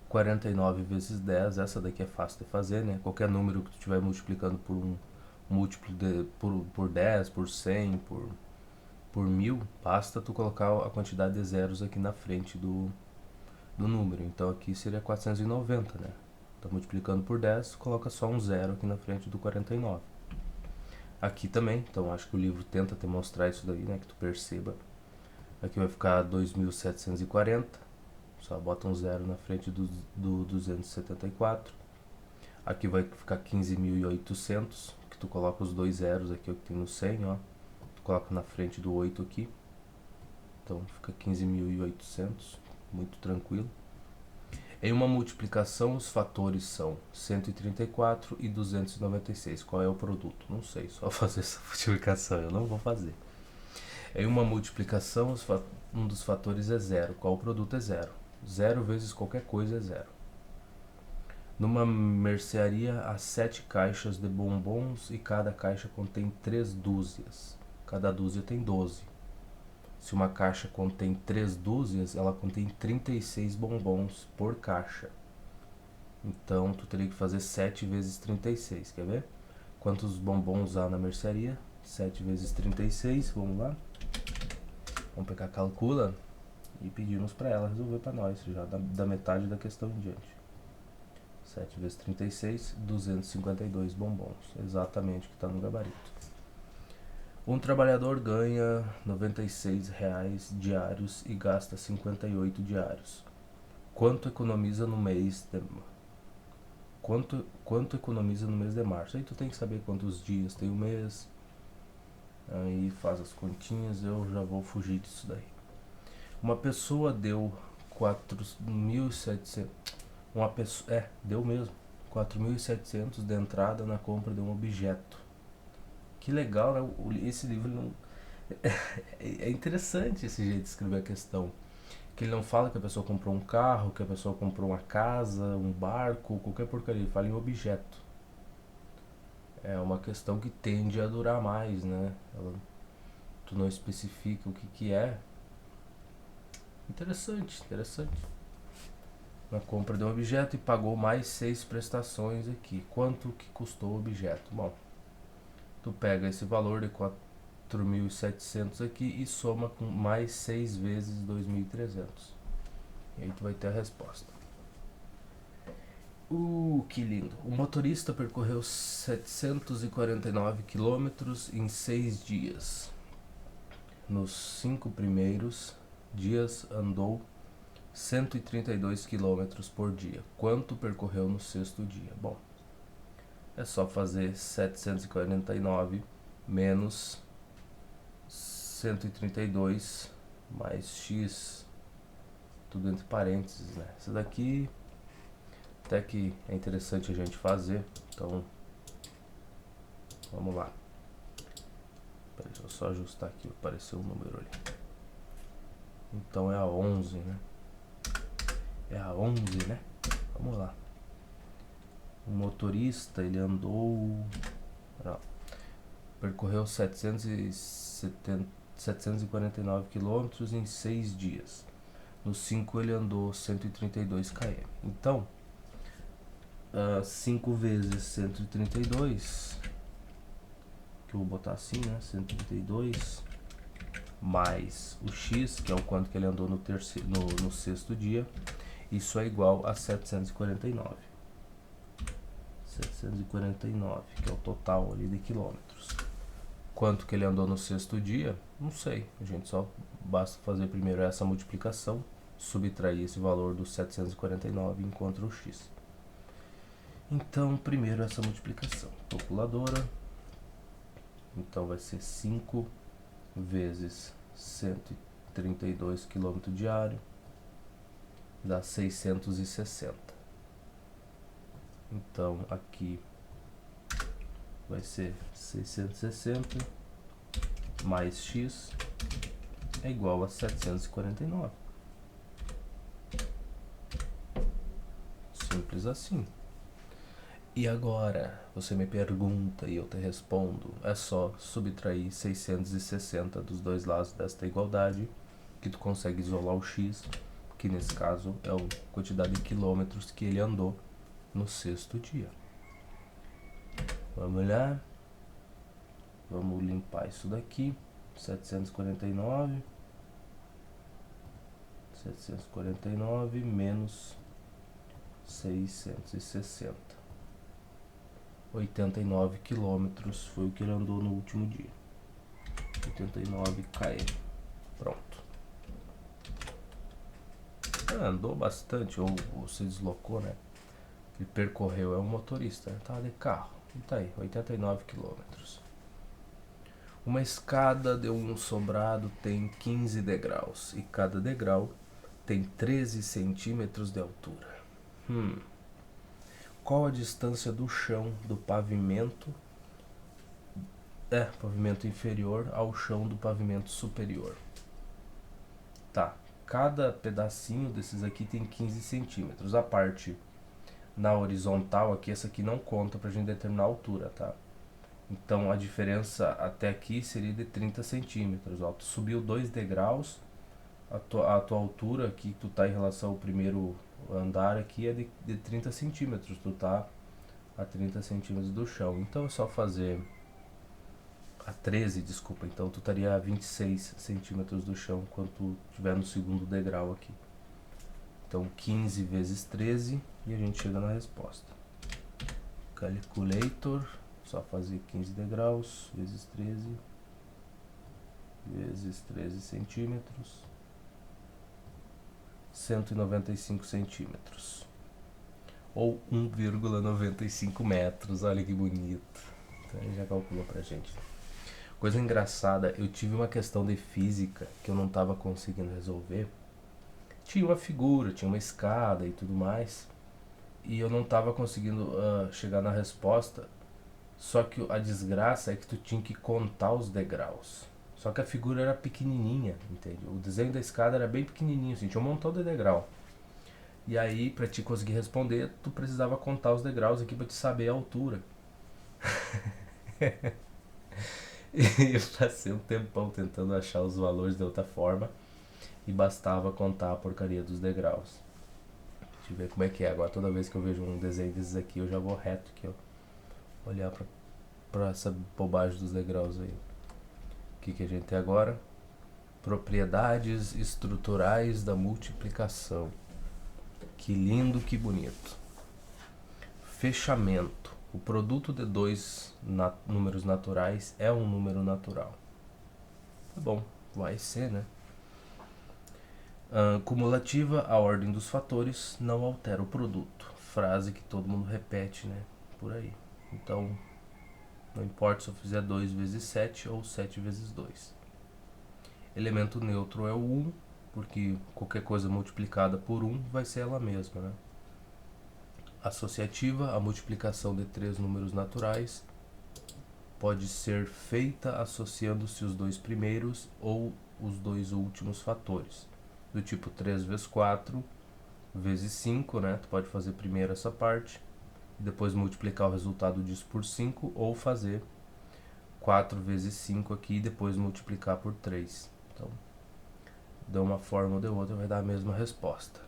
49 vezes 10, essa daqui é fácil de fazer, né? Qualquer número que tu estiver multiplicando por um múltiplo por 10, por 100, por 1000, basta tu colocar a quantidade de zeros aqui na frente do número. Então aqui seria 490, né? Tá multiplicando por 10, coloca só um zero aqui na frente do 49. Aqui também, então acho que o livro tenta te mostrar isso daí, né? Que tu perceba. Aqui vai ficar 2740, só bota um zero na frente do 274. Aqui vai ficar 15.800, que tu coloca os dois zeros aqui, o que tem no 100, ó. Coloco na frente do 8 aqui. Então fica 15.800, muito tranquilo. Em uma multiplicação, os fatores são 134 e 296. Qual é o produto? Não sei, só fazer essa multiplicação, eu não vou fazer. Em uma multiplicação, um dos fatores é 0. Qual o produto é 0? 0 vezes qualquer coisa é 0. Numa mercearia, há 7 caixas de bombons e cada caixa contém 3 dúzias. Cada dúzia tem 12. Se uma caixa contém 3 dúzias, ela contém 36 bombons por caixa. Então tu teria que fazer 7 vezes 36, quer ver? Quantos bombons há na mercearia? 7 vezes 36, vamos lá. Vamos pegar a calcula e pedimos para ela resolver para nós, já da metade da questão em diante. 7 vezes 36, 252 bombons, exatamente o que está no gabarito. Um trabalhador ganha R$96 diários e gasta 58 diários. Quanto economiza no mês de... Quanto economiza no mês de março? Aí tu tem que saber quantos dias tem o mês. Aí faz as continhas, eu já vou fugir disso daí. Uma pessoa deu 4.700. Uma pessoa, deu mesmo. 4.700 de entrada na compra de um objeto. Que legal, né? Esse livro não... É interessante esse jeito de escrever a questão. Que ele não fala que a pessoa comprou um carro, que a pessoa comprou uma casa, um barco, qualquer porcaria. Ele fala em objeto. É uma questão que tende a durar mais, né? Tu não especifica o que é. Interessante. Na compra de um objeto e pagou mais 6 prestações aqui. Quanto que custou o objeto? Bom, tu pega esse valor de 4.700 aqui e soma com mais 6 vezes 2.300. E aí tu vai ter a resposta. Que lindo. O motorista percorreu 749 quilômetros em 6 dias. Nos 5 primeiros dias andou 132 quilômetros por dia. Quanto percorreu no 6º dia? Bom, é só fazer 749 menos 132 mais x, tudo entre parênteses, né? Isso daqui até que é interessante a gente fazer, então vamos lá. Peraí, deixa eu só ajustar aqui, apareceu um número ali. Então é a 11, né? É a 11, né? Vamos lá. O motorista, ele andou... Não, percorreu 749 quilômetros em 6 dias. Nos 5 ele andou 132 km. Então, 5 vezes 132, que eu vou botar assim, né? 132 mais o x, que é o quanto que ele andou no 6º dia. Isso é igual a 749. 749, que é o total ali de quilômetros. Quanto que ele andou no 6º dia? Não sei. A gente só basta fazer primeiro essa multiplicação, subtrair esse valor do 749 e encontra o x. Então, primeiro essa multiplicação. Calculadora. Então vai ser 5 vezes 132 km diário, dá 660. Então aqui vai ser 660 mais x é igual a 749. Simples assim. E agora, você me pergunta e eu te respondo, é só subtrair 660 dos dois lados desta igualdade, que tu consegue isolar o x, que nesse caso é a quantidade de quilômetros que ele andou no 6º dia. Vamos lá. Vamos limpar isso daqui. 749 menos 660. 89 quilômetros foi o que ele andou no último dia. 89 km. Pronto. Andou bastante, ou se deslocou, né? Ele percorreu, é um motorista, né? Tá de carro. E tá aí, 89 quilômetros. Uma escada de um sobrado tem 15 degraus e cada degrau tem 13 centímetros de altura. Qual a distância do chão do pavimento inferior ao chão do pavimento superior? Tá, cada pedacinho desses aqui tem 15 centímetros. A parte na horizontal aqui, essa aqui não conta pra gente determinar a altura, tá? Então a diferença até aqui seria de 30 centímetros. Ó, tu subiu 2 degraus, a tua altura aqui que tu tá em relação ao primeiro o andar aqui é de 30 centímetros, tu tá a 30 centímetros do chão. Então é só fazer a 13, desculpa, então tu estaria a 26 centímetros do chão quando tu estiver no segundo degrau aqui. Então 15 vezes 13 e a gente chega na resposta. Calculator, só fazer 15 degraus vezes 13 centímetros, 195 centímetros. Ou 1,95 metros, olha que bonito. Então ele já calculou pra gente. Coisa engraçada, eu tive uma questão de física que eu não estava conseguindo resolver. Tinha uma figura, tinha uma escada e tudo mais, e eu não estava conseguindo chegar na resposta. Só que a desgraça é que tu tinha que contar os degraus. Só que a figura era pequenininha, entende? O desenho da escada era bem pequenininho, assim, tinha um montão de degrau. E aí, pra te conseguir responder, tu precisava contar os degraus aqui pra te saber a altura. E eu passei um tempão tentando achar os valores de outra forma e bastava contar a porcaria dos degraus. Deixa eu ver como é que é. Agora toda vez que eu vejo um desenho desses aqui, eu já vou reto aqui, ó, olhar pra essa bobagem dos degraus aí. O que a gente tem agora? Propriedades estruturais da multiplicação. Que lindo, que bonito. Fechamento. O produto de dois números naturais é um número natural. Tá bom, vai ser, né? Cumulativa, a ordem dos fatores não altera o produto. Frase que todo mundo repete, né? Por aí. Então, não importa se eu fizer 2 vezes 7 ou 7 vezes 2. Elemento neutro é o 1, porque qualquer coisa multiplicada por 1 vai ser ela mesma, né? Associativa, a multiplicação de três números naturais pode ser feita associando-se os dois primeiros ou os dois últimos fatores. Do tipo 3 vezes 4 vezes 5, né? Tu pode fazer primeiro essa parte, depois multiplicar o resultado disso por 5, ou fazer 4 vezes 5 aqui e depois multiplicar por 3. Então, de uma forma ou de outra vai dar a mesma resposta.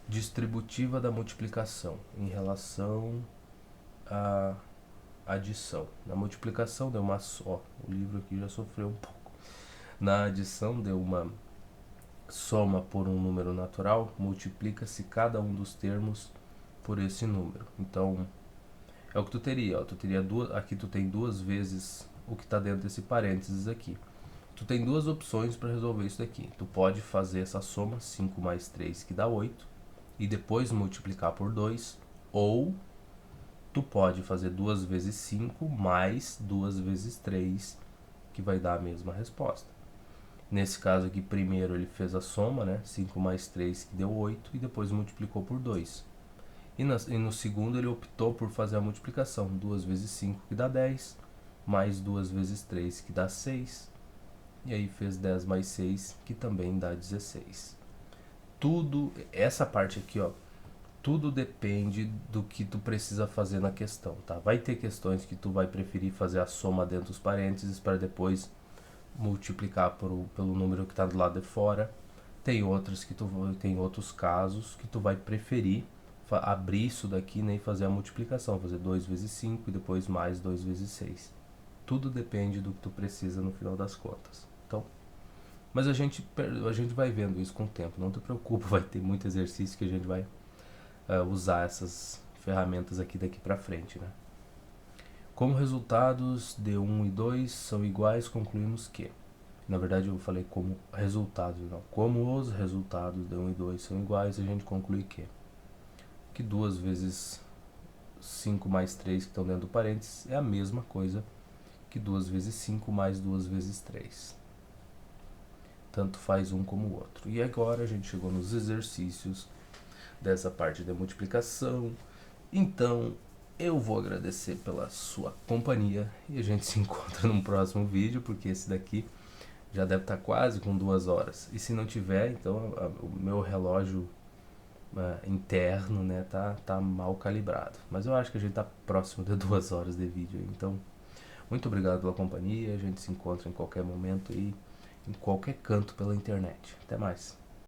Distributiva da multiplicação em relação à adição. Na multiplicação deu uma só. O livro aqui já sofreu um pouco. Na adição deu uma soma por um número natural, multiplica-se cada um dos termos por esse número. Então, é o que tu teria. Ó. Tu teria duas, aqui tu tem duas vezes o que está dentro desse parênteses aqui. Tu tem duas opções para resolver isso daqui. Tu pode fazer essa soma, 5 mais 3 que dá 8, e depois multiplicar por 2, ou tu pode fazer 2 vezes 5 mais 2 vezes 3, que vai dar a mesma resposta. Nesse caso aqui, primeiro ele fez a soma, né? 5 mais 3 que deu 8, e depois multiplicou por 2. E no segundo ele optou por fazer a multiplicação, 2 vezes 5 que dá 10, mais 2 vezes 3 que dá 6, e aí fez 10 mais 6 que também dá 16. Tudo, essa parte aqui, ó, tudo depende do que tu precisa fazer na questão, tá? Vai ter questões que tu vai preferir fazer a soma dentro dos parênteses para depois multiplicar pelo número que está do lado de fora. Tem outras que tem outros casos que tu vai preferir abrir isso daqui, né, e fazer a multiplicação, fazer 2 vezes 5 e depois mais 2 vezes 6. Tudo depende do que tu precisa no final das contas. Então, mas a gente vai vendo isso com o tempo, não te preocupa, vai ter muito exercício que a gente vai usar essas ferramentas aqui daqui pra frente, né? Como resultados de 1 e 2 são iguais, concluímos que, na verdade eu falei como resultados, não, como os resultados de 1 e 2 são iguais, a gente conclui que 2 vezes 5 mais 3 que estão dentro do parênteses é a mesma coisa que 2 vezes 5 mais 2 vezes 3. Tanto faz um como o outro. E agora a gente chegou nos exercícios dessa parte da multiplicação. Então, eu vou agradecer pela sua companhia e a gente se encontra num próximo vídeo, porque esse daqui já deve estar quase com 2 horas. E se não tiver, então o meu relógio interno, né, tá mal calibrado. Mas eu acho que a gente tá próximo de 2 horas de vídeo. Então, muito obrigado pela companhia. A gente se encontra em qualquer momento e em qualquer canto pela internet. Até mais.